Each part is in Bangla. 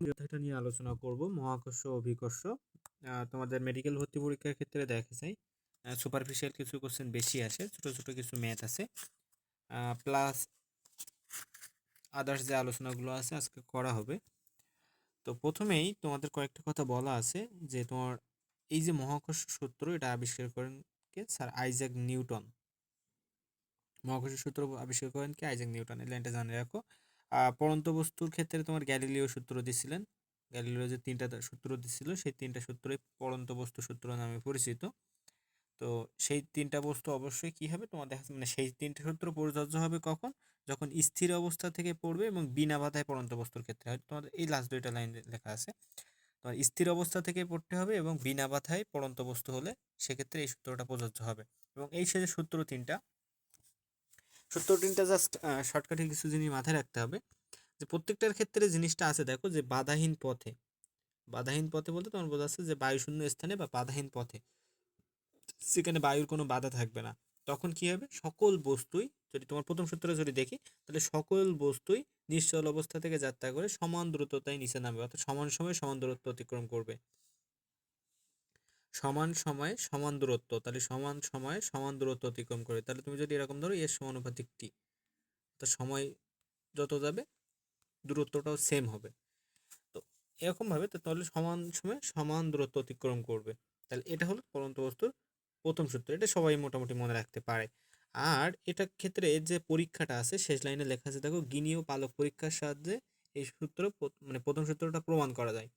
এটা নিয়ে আলোচনা করব মহাকর্ষ অভিকর্ষ। তোমাদের মেডিকেল ভর্তি পরীক্ষার ক্ষেত্রে দেখা যায় সুপারফিশিয়াল কিছু কোশ্চেন বেশি আসে, ছোট ছোট কিছু ম্যাথ আছে, প্লাস আদার্স যে আলোচনাগুলো আছে আজকে করা হবে। তো প্রথমেই তোমাদের কয়েকটা কথা বলা আছে যে তোমার এই যে মহাকর্ষ সূত্র এটা আবিষ্কার করেন কে? Sir Isaac Newton. মহাকর্ষ সূত্র আবিষ্কার করেন কি? Isaac Newton. এই লাইনটা জানে রাখো। পড়ন্ত বস্তুর ক্ষেত্রে তোমার গ্যালিলিও সূত্র দিছিলেন। গ্যালিলিও যে তিনটা সূত্র দিছিল সেই তিনটা সূত্রই পড়ন্ত বস্তু সূত্র নামে পরিচিত। তো সেই তিনটা বস্তু অবশ্যই কি হবে তোমার দেখা মানে সেই তিনটা সূত্র প্রযোজ্য হবে কখন? যখন স্থির অবস্থা থেকে পড়বে এবং বিনা বাধায় পড়ন্ত বস্তুর ক্ষেত্রে হয়। তোমাদের এই লাস্ট দুইটা লাইন লেখা আছে। তোমার স্থির অবস্থা থেকে পড়তে হবে এবং বিনা বাধায় পড়ন্ত বস্তু হলে সেক্ষেত্রে এই সূত্রটা প্রযোজ্য হবে। এবং এই সে সূত্র তিনটা জাস্ট শর্টকাটে কিছু জিনিস মাথায় রাখতে হবে যে প্রত্যেকটার ক্ষেত্রে জিনিসটা আছে। দেখো যে বাধাহীন পথে বলতে তোমার বোঝা যাচ্ছে যে বায়ুশূন্য স্থানে বা বাধাহীন পথে, সেখানে বায়ুর কোনো বাধা থাকবে না। তখন কি হবে? সকল বস্তুই, যদি তোমার প্রথম সূত্রে যদি দেখি তাহলে সকল বস্তুই নিশ্চল অবস্থা থেকে যাত্রা করে সমান দ্রুততায় নিচে নামবে, অর্থাৎ সমান সময়ে সমান দূরত্ব অতিক্রম করবে। সমান সময়ে সমান দূরত্ব, তাহলে সমান সময়ে সমান দূরত্ব অতিক্রম করে, তাহলে তুমি যদি এরকম ধরো এর সমানুপাতিক টি, তো সময় যত যাবে দূরত্বটাও সেম হবে। তো এরকম ভাবে তো তাহলে সমান সময়ে সমান দূরত্ব অতিক্রম করবে। তাহলে এটা হলো পরন্ত বস্তুর প্রথম সূত্র, এটা সবাই মোটামুটি মনে রাখতে পারে। আর এটার ক্ষেত্রে যে পরীক্ষাটা আছে শেষ লাইনে লেখা আছে, দেখো গিনীয় পালক পরীক্ষার সাহায্যে এই সূত্র মানে প্রথম সূত্রটা প্রমাণ করা যায়।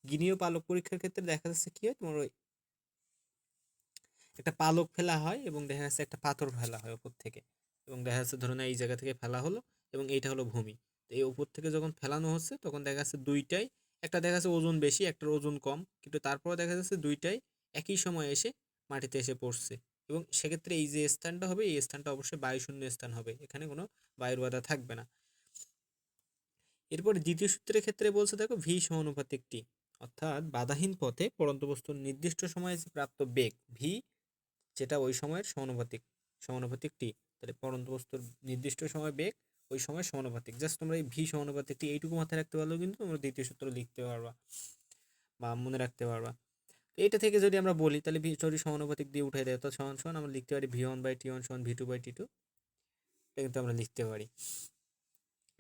গিনীয় পালক পরীক্ষার ক্ষেত্রে দেখা যাচ্ছে কি হয়, তোমার ওই একটা পালক ফেলা হয় এবং দেখা যাচ্ছে একটা পাথর ফেলা হয় উপর থেকে, এবং দেখা যাচ্ছে ধরুন এই জায়গা থেকে ফেলা হলো এবং এইটা হলো ভূমি। তো এই উপর থেকে যখন ফেলানো হচ্ছে তখন দেখা যাচ্ছে দুইটাই, একটা দেখা যাচ্ছে ওজন বেশি, একটার ওজন কম, কিন্তু তারপরে দেখা যাচ্ছে দুইটাই একই সময় এসে মাটিতে এসে পড়ছে। এবং সেক্ষেত্রে এই যে স্থানটা হবে এই স্থানটা অবশ্যই বায়ুশূন্য স্থান হবে, এখানে কোনো বায়ুর বাধা থাকবে না। এরপরে দ্বিতীয় সূত্রের ক্ষেত্রে বলছে দেখো ভি সমানুপাতিক টি, অর্থাৎ বাধাহীন পথে পড়ন্ত বস্তুর নির্দিষ্ট সময়ে যে প্রাপ্ত বেগ ভি, যেটা ওই সময়ের সমানুপাতিক টি, তাহলে পড়ন্ত বস্তুর নির্দিষ্ট সময় বেগ ওই সময় সমানুপাতিক। জাস্ট তোমরা এই ভি সমানুপাতিক টি এইটুকু মাথায় রাখতে পারলেও কিন্তু তোমরা দ্বিতীয় সূত্র লিখতে পারবা বা মনে রাখতে পারবা। এইটা থেকে যদি আমরা বলি তাহলে ভি যদি সমানুপাতিক দিয়ে উঠে দেয় তো সমান সমান আমরা লিখতে পারি V one by T one সমান V two by T two, এটা কিন্তু আমরা লিখতে পারি।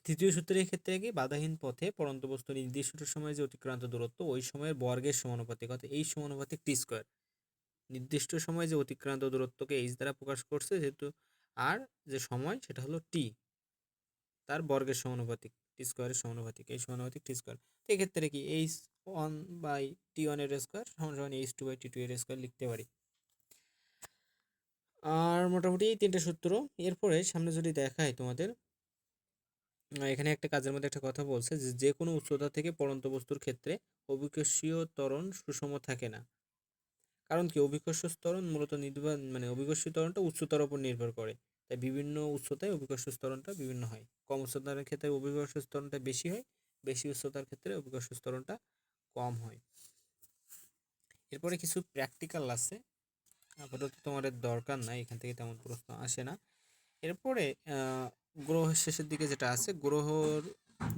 তৃতীয় সূত্রের ক্ষেত্রে কি? বাধাহীন পথে পড়ন্ত বস্তু নির্দিষ্ট সময়ে যে অতিক্রান্ত দূরত্ব ওই সময়ের বর্গের সমানুপাতিক, অর্থাৎ এই সমানুপাতিক টি স্কোয়ার। নির্দিষ্ট সময় যে অতিক্রান্ত দূরত্বকে এইচ দ্বারা প্রকাশ করছে যেহেতু, আর যে সময় সেটা হলো টি, তার বর্গের সমানুপাতিক, টি স্কোয়ারের সমানুপাতিক, এই সমানুপাতিক টি স্কোয়ার। তো এক্ষেত্রে কি H one by T one এর স্কোয়ার সমান সমান H two by T two এর স্কোয়ার লিখতে পারি। আর মোটামুটি এই তিনটা সূত্র। এরপরে সামনে যদি দেখায় তোমাদের, এখানে একটা কাজের মধ্যে একটা কথা বলছে যে যে কোনো উচ্চতা থেকে পড়ন্ত বস্তুর ক্ষেত্রে অভিকর্ষীয় ত্বরণ সুষম থাকে না। কারণ কি? অভিকর্ষ ত্বরণ মূলত নির্ভর মানে অভিকর্ষী ত্বরণটা উচ্চতার উপর নির্ভর করে, তাই বিভিন্ন উচ্চতায় অভিকর্ষ ত্বরণটা বিভিন্ন হয়। কম উচ্চতার ক্ষেত্রে অভিকর্ষ ত্বরণটা বেশি হয়, বেশি উচ্চতার ক্ষেত্রে অভিকর্ষ ত্বরণটা কম হয়। এরপরে কিছু প্র্যাকটিক্যাল আছে, আপাতত তোমাদের দরকার নাই, এখান থেকে তেমন প্রশ্ন আসে না। এরপরে গ্রহের শেষের দিকে যেটা আছে, গ্রহর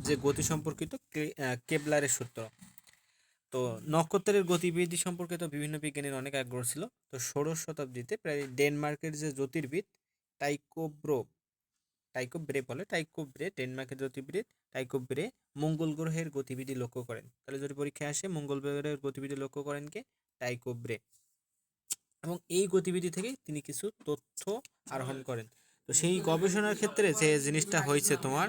যে গতি সম্পর্কিত কেপলারের সূত্র। তো নক্ষত্রের গতিবিধি সম্পর্কে তো বিভিন্ন বিজ্ঞানীর অনেক আগ্রহ ছিল। তো ষোড়শ শতাব্দীতে প্রায় ডেনমার্কের যে জ্যোতির্বিদ টাইকোব্রো টাইকোব্রে ডেনমার্কের জ্যোতির্বিদ টাইকোব্রে মঙ্গল গ্রহের গতিবিধি লক্ষ্য করেন। তাহলে যদি পরীক্ষায় আসে মঙ্গল গ্রহের গতিবিধি লক্ষ্য করেন কে? টাইকোব্রে। এবং এই গতিবিধি থেকে তিনি কিছু তথ্য আহরণ করেন। তো সেই গবেষণার ক্ষেত্রে যে জিনিসটা হয়েছে তোমার,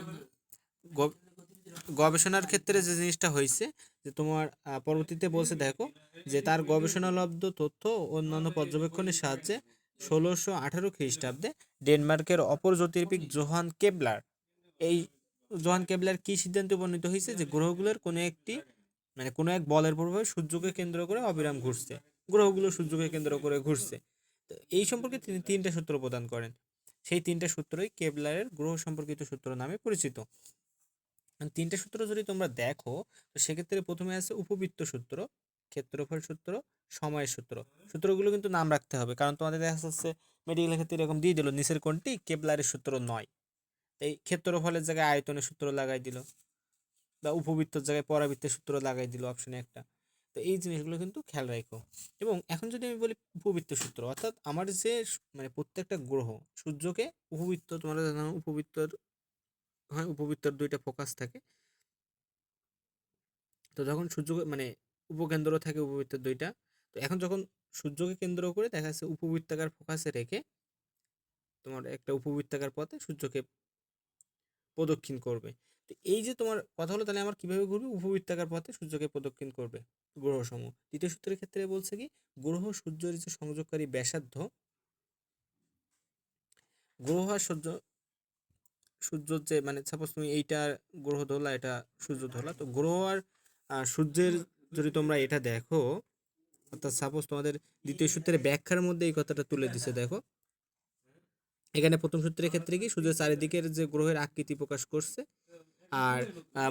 গবেষণার ক্ষেত্রে যে জিনিসটা হয়েছে যে তোমার পরবর্তীতে বলছে দেখো যে তার গবেষণালব্ধ তথ্য অন্যান্য পর্যবেক্ষণের সাহায্যে 1618 খ্রিস্টাব্দে ডেনমার্কের অপর জ্যোতির্বিদ এই জোহান কেবলার কি সিদ্ধান্তে উপনীত হয়েছে যে গ্রহগুলোর কোনো একটি মানে কোনো এক বলের প্রভাবে সূর্যকে কেন্দ্র করে অবিরাম ঘুরছে, গ্রহগুলো সূর্যকে কেন্দ্র করে ঘুরছে। তো এই সম্পর্কে তিনি তিনটা সূত্র প্রদান করেন, সেই তিনটা সূত্রই কেবলারের গ্রহ সম্পর্কিত সূত্র নামে পরিচিত। তিনটে সূত্র যদি তোমরা দেখো তো সেক্ষেত্রে প্রথমে আছে উপবৃত্ত সূত্র, ক্ষেত্রফল সূত্র, সময়ের সূত্র। সূত্রগুলো কিন্তু নাম রাখতে হবে, কারণ তোমাদের দেখা যাচ্ছে মেডিকেলের ক্ষেত্রে এরকম দিয়ে দিল নিচের কোনটি কেবলারের সূত্র নয়, এই ক্ষেত্রফলের জায়গায় আয়তনের সূত্র লাগাই দিল। বা উপবৃত্তর জায়গায় পরাবৃত্তের সূত্র লাগাই দিল অপশনে একটা। তো এই জিনিসগুলো কিন্তু খেয়াল রাখো। এবং এখন যদি আমি বলি উপবৃত্ত সূত্র, অর্থাৎ আমার যে মানে প্রত্যেকটা গ্রহ সূর্যকে উপবৃত্ত, তোমরা জানো উপবৃত্তর হয় উপবৃত্তর দুইটা ফোকাস থাকে। তো যখন সূর্য মানে উপকেন্দ্র থাকে উপবৃত্তের দুইটা, তো এখন যখন সূর্যকে কেন্দ্র করে দেখা যাচ্ছে উপবৃত্তাকার ফোকাসে রেখে তোমার একটা উপবৃত্তাকার পথে সূর্যকে প্রদক্ষিণ করবে। তো এই যে তোমার কথা হলো, তাহলে আমার কিভাবে ঘুরবে? উপবৃত্তাকার পথে সূর্যকে প্রদক্ষিণ করবে গ্রহসমূহ। দ্বিতীয় সূত্রের ক্ষেত্রে বলছে কি, গ্রহ সূর্যের যে সংযোগকারী ব্যাসার্ধ, গ্রহ আর সূর্যর যে মানে সাপোজ তুমি এইটা গ্রহ ধরলা, এটা সূর্য ধরলা, তো গ্রহ আর সূর্যের যদি তোমরা এটা দেখো, অর্থাৎ সাপোজ তোমাদের দ্বিতীয় সূত্রের ব্যাখ্যার মধ্যে এই কথাটা তুলে দিছে। দেখো এখানে প্রথম সূত্রের ক্ষেত্রে কি সূর্যের চারিদিকের যে গ্রহের আকৃতি প্রকাশ করছে, আর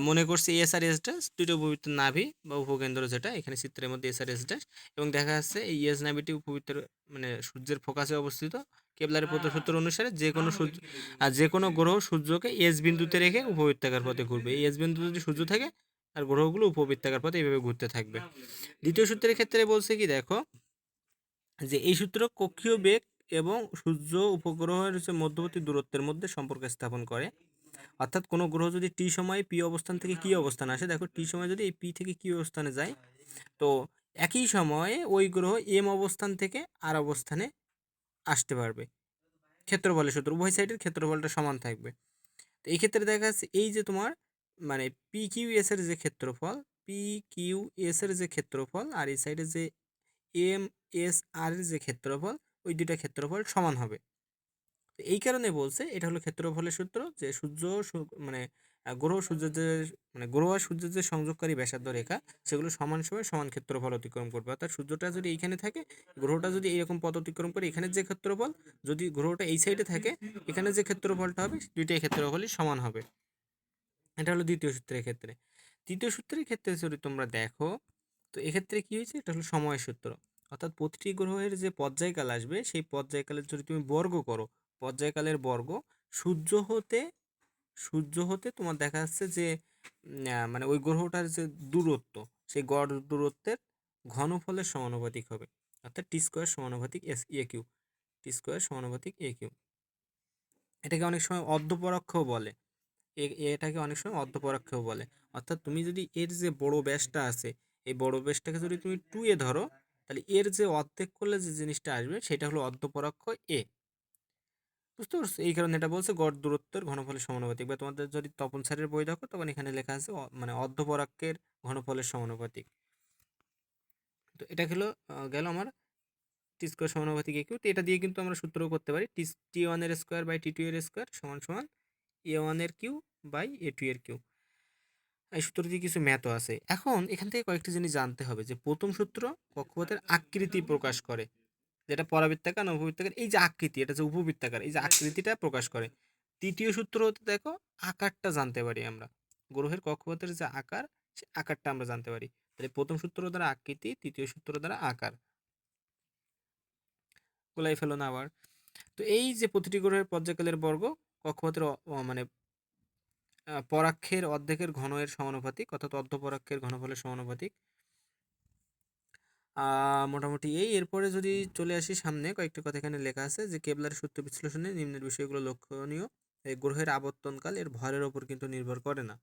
মনে করছে এস আর এস ড্যাশ দুটো উপবৃত্তের নাভি বা উপকেন্দ্র, যেটা এখানে চিত্রের মধ্যে এস আর এস ড্যাশ, এবং দেখা যাচ্ছে এই এস নাভিটি উপবৃত্তের মানে সূর্যের ফোকাসে অবস্থিত। কেপলারের প্রথম সূত্র অনুসারে যে কোনো গ্রহ সূর্যকে এস বিন্দুতে রেখে উপবৃত্তাকার পথে ঘুরবে। এই এস বিন্দু যদি সূর্য থাকে আর গ্রহগুলো উপবৃত্তাকার পথে এইভাবে ঘুরতে থাকবে। দ্বিতীয় সূত্রের ক্ষেত্রে বলছে কি, দেখো যে এই সূত্র কক্ষীয় বেগ এবং সূর্য উপগ্রহের যে মধ্যবর্তী দূরত্বের মধ্যে সম্পর্ক স্থাপন করে। অর্থাৎ কোনো গ্রহ যদি টি সময়ে পি অবস্থান থেকে কি অবস্থানে আসে, দেখো টি সময় যদি এই পি থেকে কি অবস্থানে যায়, তো একই সময়ে ওই গ্রহ এম অবস্থান থেকে আর অবস্থানে আসতে পারবে। ক্ষেত্রফলের সূত্র, উভয় সাইডের ক্ষেত্রফলটা সমান থাকবে। তো এই ক্ষেত্রে দেখা যাচ্ছে এই যে তোমার মানে পি কিউ এস এর যে ক্ষেত্রফল, পি কিউ এস এর যে ক্ষেত্রফল আর এই সাইডে যে এম এস আর এর যে ক্ষেত্রফল, ওই দুইটা ক্ষেত্রফল সমান হবে। এই কারণে বলছে এটা হলো ক্ষেত্রফলের সূত্র, যে সূর্য মানে গ্রহ সূর্যের যে মানে গ্রহ আর সূর্যের যে সংযোগকারী ব্যাসার্ধ রেখা, সেগুলো সমান সময় সমান ক্ষেত্রফল অতিক্রম করবে। অর্থাৎ সূর্যটা যদি এইখানে থাকে, গ্রহটা যদি এইরকম পথ অতিক্রম করে, এখানে যে ক্ষেত্রফল, যদি গ্রহটা এই সাইডে থাকে, এখানে যে ক্ষেত্রফলটা হবে, দুইটাই ক্ষেত্রফলই সমান হবে। এটা হলো দ্বিতীয় সূত্রের ক্ষেত্রে। তৃতীয় সূত্রের ক্ষেত্রে যদি তোমরা দেখো, তো এক্ষেত্রে কি হয়েছে, এটা হলো সময় সূত্র। অর্থাৎ প্রতিটি গ্রহের যে পর্যায়কাল আসবে, সেই পর্যায়কালের যদি তুমি বর্গ করো, পর্যায়কালের বর্গ সূর্য হতে তোমার দেখা যাচ্ছে যে মানে ওই গ্রহটার যে দূরত্ব, সেই গড় দূরত্বের ঘনফলের সমানুপাতিক হবে। অর্থাৎ টি স্কোয়ার সমানুপাতিক S A Q, T square সমানুপাতিক এ কিউ। এটাকে অনেক সময় অর্ধপরাক্ষও বলে, এটাকে অনেক সময় অর্ধপরাক্ষও বলে। অর্থাৎ তুমি যদি এর যে বড় ব্যাসটা আছে, এই বড় ব্যাসটাকে যদি তুমি 2 এ ধরো, তাহলে এর যে অর্ধেক করলে যে জিনিসটা আসবে, সেটা হলো অর্ধপরাক্ষ এ। বুঝতে পারছো? এই কারণে এটা বলছে গড় দূরত্বের ঘনফলের সমানুপাতিক। বা তোমাদের যদি তপন স্যারের বই দেখো, তখন এখানে লেখা আছে মানে অর্ধপরাক্কের ঘনফলের সমানুপাতিক। তো এটা গেল আমার টি স্কোয়ার সমানুপাতিক এ কিউ। তো এটা দিয়ে কিন্তু আমরা সূত্র করতে পারি টি ওয়ান এর স্কোয়ার বাই টি টু এর স্কোয়ার সমান সমান এ ওয়ান এর কিউ বাই এ টু এর কিউ। এই সূত্রটি কিছু ম্যাথও আছে। এখন এখান থেকে কয়েকটি জিনিস জানতে হবে, যে প্রথম সূত্র কক্ষপথের আকৃতি প্রকাশ করে, যেটা পরাবৃত্তাকার না উপবৃত্তাকার, এই যে আকৃতি, এটা যে উপবৃত্তাকার, এই যে আকৃতিটা প্রকাশ করে। তৃতীয় সূত্র হতে দেখো আকারটা জানতে পারি আমরা, গ্রহের কক্ষপথের যে আকার, সে আকারটা আমরা জানতে পারি। তাহলে প্রথম সূত্র দ্বারা আকৃতি, তৃতীয় সূত্র দ্বারা আকার। গোলাই ফেলো না আবার। তো এই যে প্রতিটি গ্রহের পর্যায়কালের বর্গ কক্ষপথের মানে পরাক্ষের অর্ধেকের ঘন এর সমানুপাতিক, অর্থাৎ অর্ধপরাক্ষের ঘনফলের সমানুপাতিক। মোটামুটি এরপরে যদি চলে আসি সামনে, কয়েকটা কথা এখানে লেখা আছে, যে কেপলারের সূত্র বিশ্লেষণে নিম্নের বিষয়গুলো লক্ষণীয়। এই গ্রহের আবর্তনকাল এর ভরের ওপর কিন্তু নির্ভর করে না,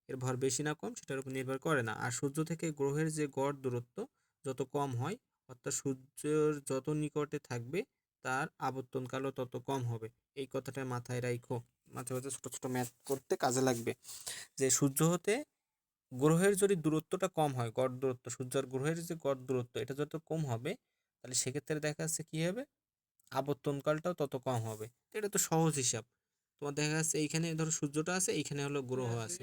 এর ভর বেশি না কম সেটার উপর নির্ভর করে না। আর সূর্য থেকে গ্রহের যে গড় দূরত্ব যত কম হয়, অর্থাৎ সূর্যের যত নিকটে থাকবে, তার আবর্তনকালও তত কম হবে। এই কথাটা মাথায় রাখো, মাঝে মাঝে ছোট ছোট ম্যাথ করতে কাজে লাগবে। যে সূর্য হতে গ্রহের যদি দূরত্বটা কম হয়, গড় দূরত্ব, সূর্য আর গ্রহের যে গড় দূরত্ব, এটা যত কম হবে, তাহলে সেক্ষেত্রে দেখা যাচ্ছে কি হবে, আবর্তনকালটাও তত কম হবে। তো এটা তো সহজ হিসাব। তোমার দেখা যাচ্ছে এইখানে ধরো সূর্যটা আছে, এইখানে হলো গ্রহ আছে,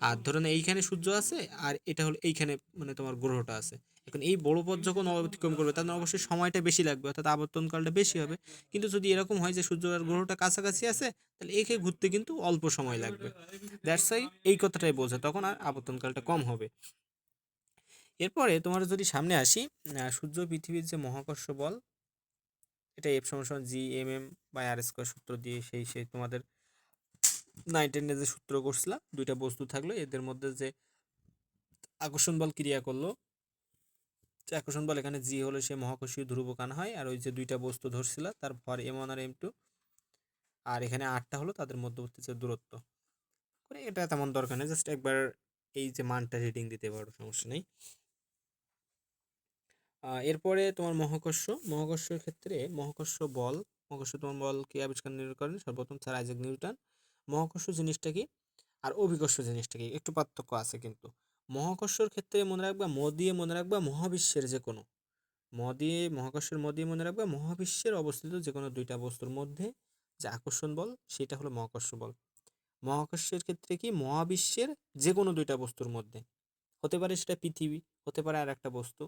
আর ধরো না এইখানে সূর্য আছে, আর এটা হলো এইখানে মানে তোমার গ্রহটা আছে। এখন এই বড় পথ যখন অতিক্রম করবে, তাহলে অবশ্যই সময়টা বেশি লাগবে, অর্থাৎ আবর্তনকালটা বেশি হবে। কিন্তু যদি এরকম হয় যে সূর্য আর গ্রহটা কাছাকাছি আছে, তাহলে একে ঘুরতে কিন্তু অল্প সময় লাগবে। দ্যাটস ওয়াই এই কথাটাই বোঝে, তখন আর আবর্তনকালটা কম হবে। এরপরে তোমার যদি সামনে আসি, সূর্য পৃথিবীর যে মহাকর্ষ বল, এটা এফ সমান G M M by R square সূত্র দিয়ে সেই তোমাদের 9 10 যে সূত্র করছিলাম, দুইটা বস্তু থাকলো, এদের মধ্যে যে আকর্ষণ বল ক্রিয়া করলো, যে আকর্ষণ বল এখানে জি হলো সে মহাকর্ষীয় ধ্রুবকান হয়, আর ওই যে দুইটা বস্তু ধরছিল তার ভর m1 আর m2, আর এখানে আরটা হলো তাদের মধ্যবর্তী যে দূরত্ব। করে এটা তেমন দরকার নেই, জাস্ট একবার এই যে মানটা রিডিং দিতে পারো, সমস্যা নেই। এরপরে তোমার মহাকর্ষের ক্ষেত্রে মহাকর্ষ তোমার বল কে আবিষ্কার করেন? সর্বপ্রথম স্যার আইজাক নিউটন। মহাকর্ষ জিনিসটা কি আর অভিকর্ষ জিনিসটা কি একটু পার্থক্য আছে কিন্তু। মহাকর্ষর ক্ষেত্রে মনে রাখবা, মনে রাখবা মহাবিশ্বের যে কোনো মহাকর্ষের মনে রাখবা মহাবিশ্বের অবস্থিত যে কোনো দুইটা বস্তুর মধ্যে যে আকর্ষণ বল সেটা হলো মহাকর্ষ বল। মহাকর্ষের ক্ষেত্রে কি মহাবিশ্বের যে কোনো দুইটা বস্তুর মধ্যে, হতে পারে সেটা পৃথিবী, হতে পারে আর একটা বস্তু।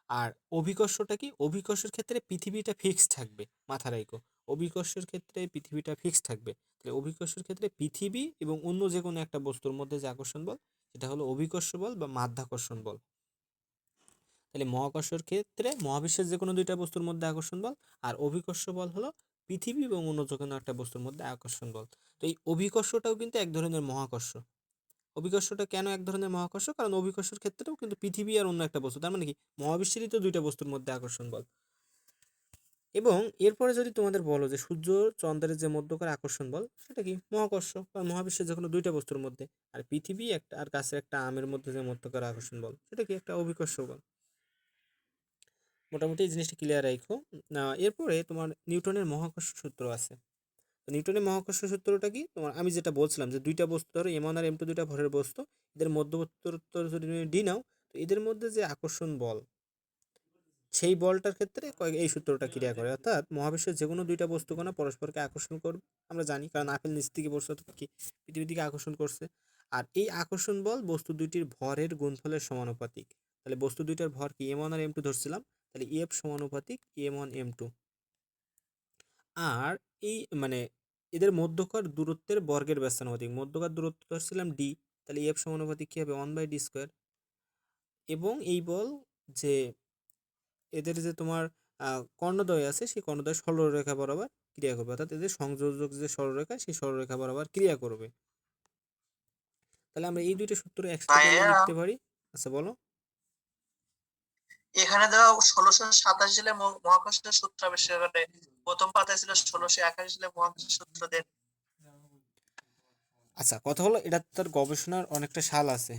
আর অভিকর্ষটা কি? অভিকর্ষের ক্ষেত্রে পৃথিবীটা ফিক্স থাকবে, মাথা রাখো। অভিকর্ষের ক্ষেত্রে পৃথিবীটা ফিক্স থাকবে। তাহলে অভিকর্ষের ক্ষেত্রে পৃথিবী এবং অন্য যে কোনো একটা বস্তুর মধ্যে যে আকর্ষণ বল সেটা হলো অভিকর্ষ বল বা মাধ্যাকর্ষণ বল। তাহলে মহাকর্ষের ক্ষেত্রে মহাবিশ্বের যে কোনো দুইটা বস্তুর মধ্যে আকর্ষণ বল, আর অভিকর্ষ বল হলো পৃথিবী এবং অন্য যে কোনো একটা বস্তুর মধ্যে আকর্ষণ বল। তো এই অভিকর্ষটাও কিন্তু এক ধরনের মহাকর্ষ। অভিকর্ষটা কেন এক ধরনের মহাকর্ষ? কারণ অভিকর্ষের ক্ষেত্রেও কিন্তু পৃথিবী আর অন্য একটা বস্তু, তার মানে কি মহাবিশ্বেরই তো দুইটা বস্তুর মধ্যে আকর্ষণ বল। এবং এরপরে যদি তোমাদের বলো যে সূর্য চন্দ্রের যে মধ্যকার আকর্ষণ বল সেটা কি? মহাকর্ষ, কারণ মহাবিশ্বের যে কোনো দুইটা বস্তুর মধ্যে। আর পৃথিবী একটা আর কাছে একটা আমের মধ্যে যে মধ্যকার আকর্ষণ বল সেটা কি? একটা অভিকর্ষ বল। মোটামুটি এই জিনিসটা ক্লিয়ার রাখো। এরপরে তোমার নিউটনের মহাকর্ষ সূত্র আছে। নিউটনের মহাকর্ষ সূত্রটা কি? তোমার আমি যেটা বলছিলাম যে দুইটা বস্তু ধরো m1 আর m2 দুইটা ভরের বস্তু, এদের মধ্যবর্তী দূরত্ব যদি তুমি d নাও, তো এদের মধ্যে যে আকর্ষণ বল সেই বলটার ক্ষেত্রে এই সূত্রটা ক্রিয়া করে। অর্থাৎ মহাবিশ্বের যে কোনো দুইটা বস্তু কণা পরস্পরকে আকর্ষণ করবে, আমরা জানি, কারণ আপেল নিচ থেকে বস্তু কি পৃথিবীর দিকে আকর্ষণ করছে। আর এই আকর্ষণ বল বস্তু দুইটির ভরের গুণফলের সমানুপাতিক। তাহলে বস্তু দুইটার ভর কি m1 আর m2 ধরছিলাম, তাহলে এফ সমানুপাতিক m1 m2। আর এই মানে এদের মধ্যকার দূরত্বের বর্গের ব্যস্তানুপাতিক, মধ্যকার দূরত্ব ধরছিলাম ডি, তাহলে এফ সমানুপাতিক কি হবে 1/d²। এবং এই বল যে এদের যে তোমার কর্ণদ্বয় আছে সেই কর্ণদ্বয় সরলরেখা বরাবর ক্রিয়া করবে, অর্থাৎ এদের সংযোজক যে সরলরেখা সেই সরলরেখা বরাবর ক্রিয়া করবে। তাহলে আমরা এই দুইটা সূত্র একসাথে করলে লিখতে পারি। আচ্ছা বলো। এখানে দেওয়া 1627 সালে মহাকর্ষের সূত্র আবিষ্কার করে, প্রথম পাতায় ছিল 1681 সালে মহাকর্ষের সূত্র দেন। আচ্ছা, কথা হলো এটা তার গবেষণার অনেকটা সাল আছে।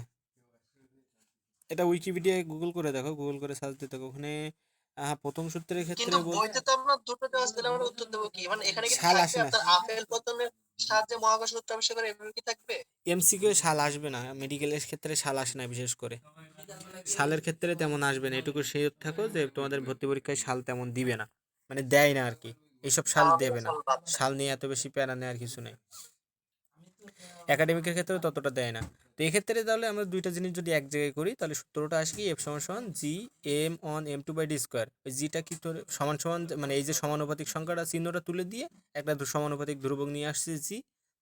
এটা উইকিপিডিয়ায় গুগল করে দেখো, গুগল করে সার্চ দিতে দেখো, ওখানে প্রথম সূত্রের ক্ষেত্রে কিন্তু বইতে তো আমরা দুটো দেওয়া আছে, তাহলে আমরা উত্তর দেবো কি? মানে এখানে কি সাল আসে থাকবে না, আপনার আপেল পতনের সাহায্যে মহাকর্ষ সূত্র আবিষ্কার করে, এভাবে কি থাকবে? এমসিকিউ সাল আসবে না, মেডিকেলের ক্ষেত্রে সাল আসে না বিশেষ করে। সালের ক্ষেত্রে তেমন আসবে না, এটুকু শিওর থাকো যে তোমাদের ভর্তি পরীক্ষায় সাল তেমন দিবে না, মানে দেয় না আর কি, এইসব সাল আমাদের দেবে না। সাল বাদ দেয়। সাল নিয়ে এত বেশি প্যারা নেওয়ার কিছু নেই, একাডেমিকের ক্ষেত্রেও ততটা দেয় না। তো এক্ষেত্রে তাহলে আমরা দুইটা জিনিস যদি এক জায়গায় করি তাহলে সূত্রটা আসে কি? এফ সমান সমান জি m1 m2/d²। ওই জিটা কি তোর সমান সমান, মানে এই যে সমানুপাতিক সংখ্যাটা চিহ্নটা তুলে দিয়ে একটা সমানুপাতিক ধ্রুবক নিয়ে আসছে জি,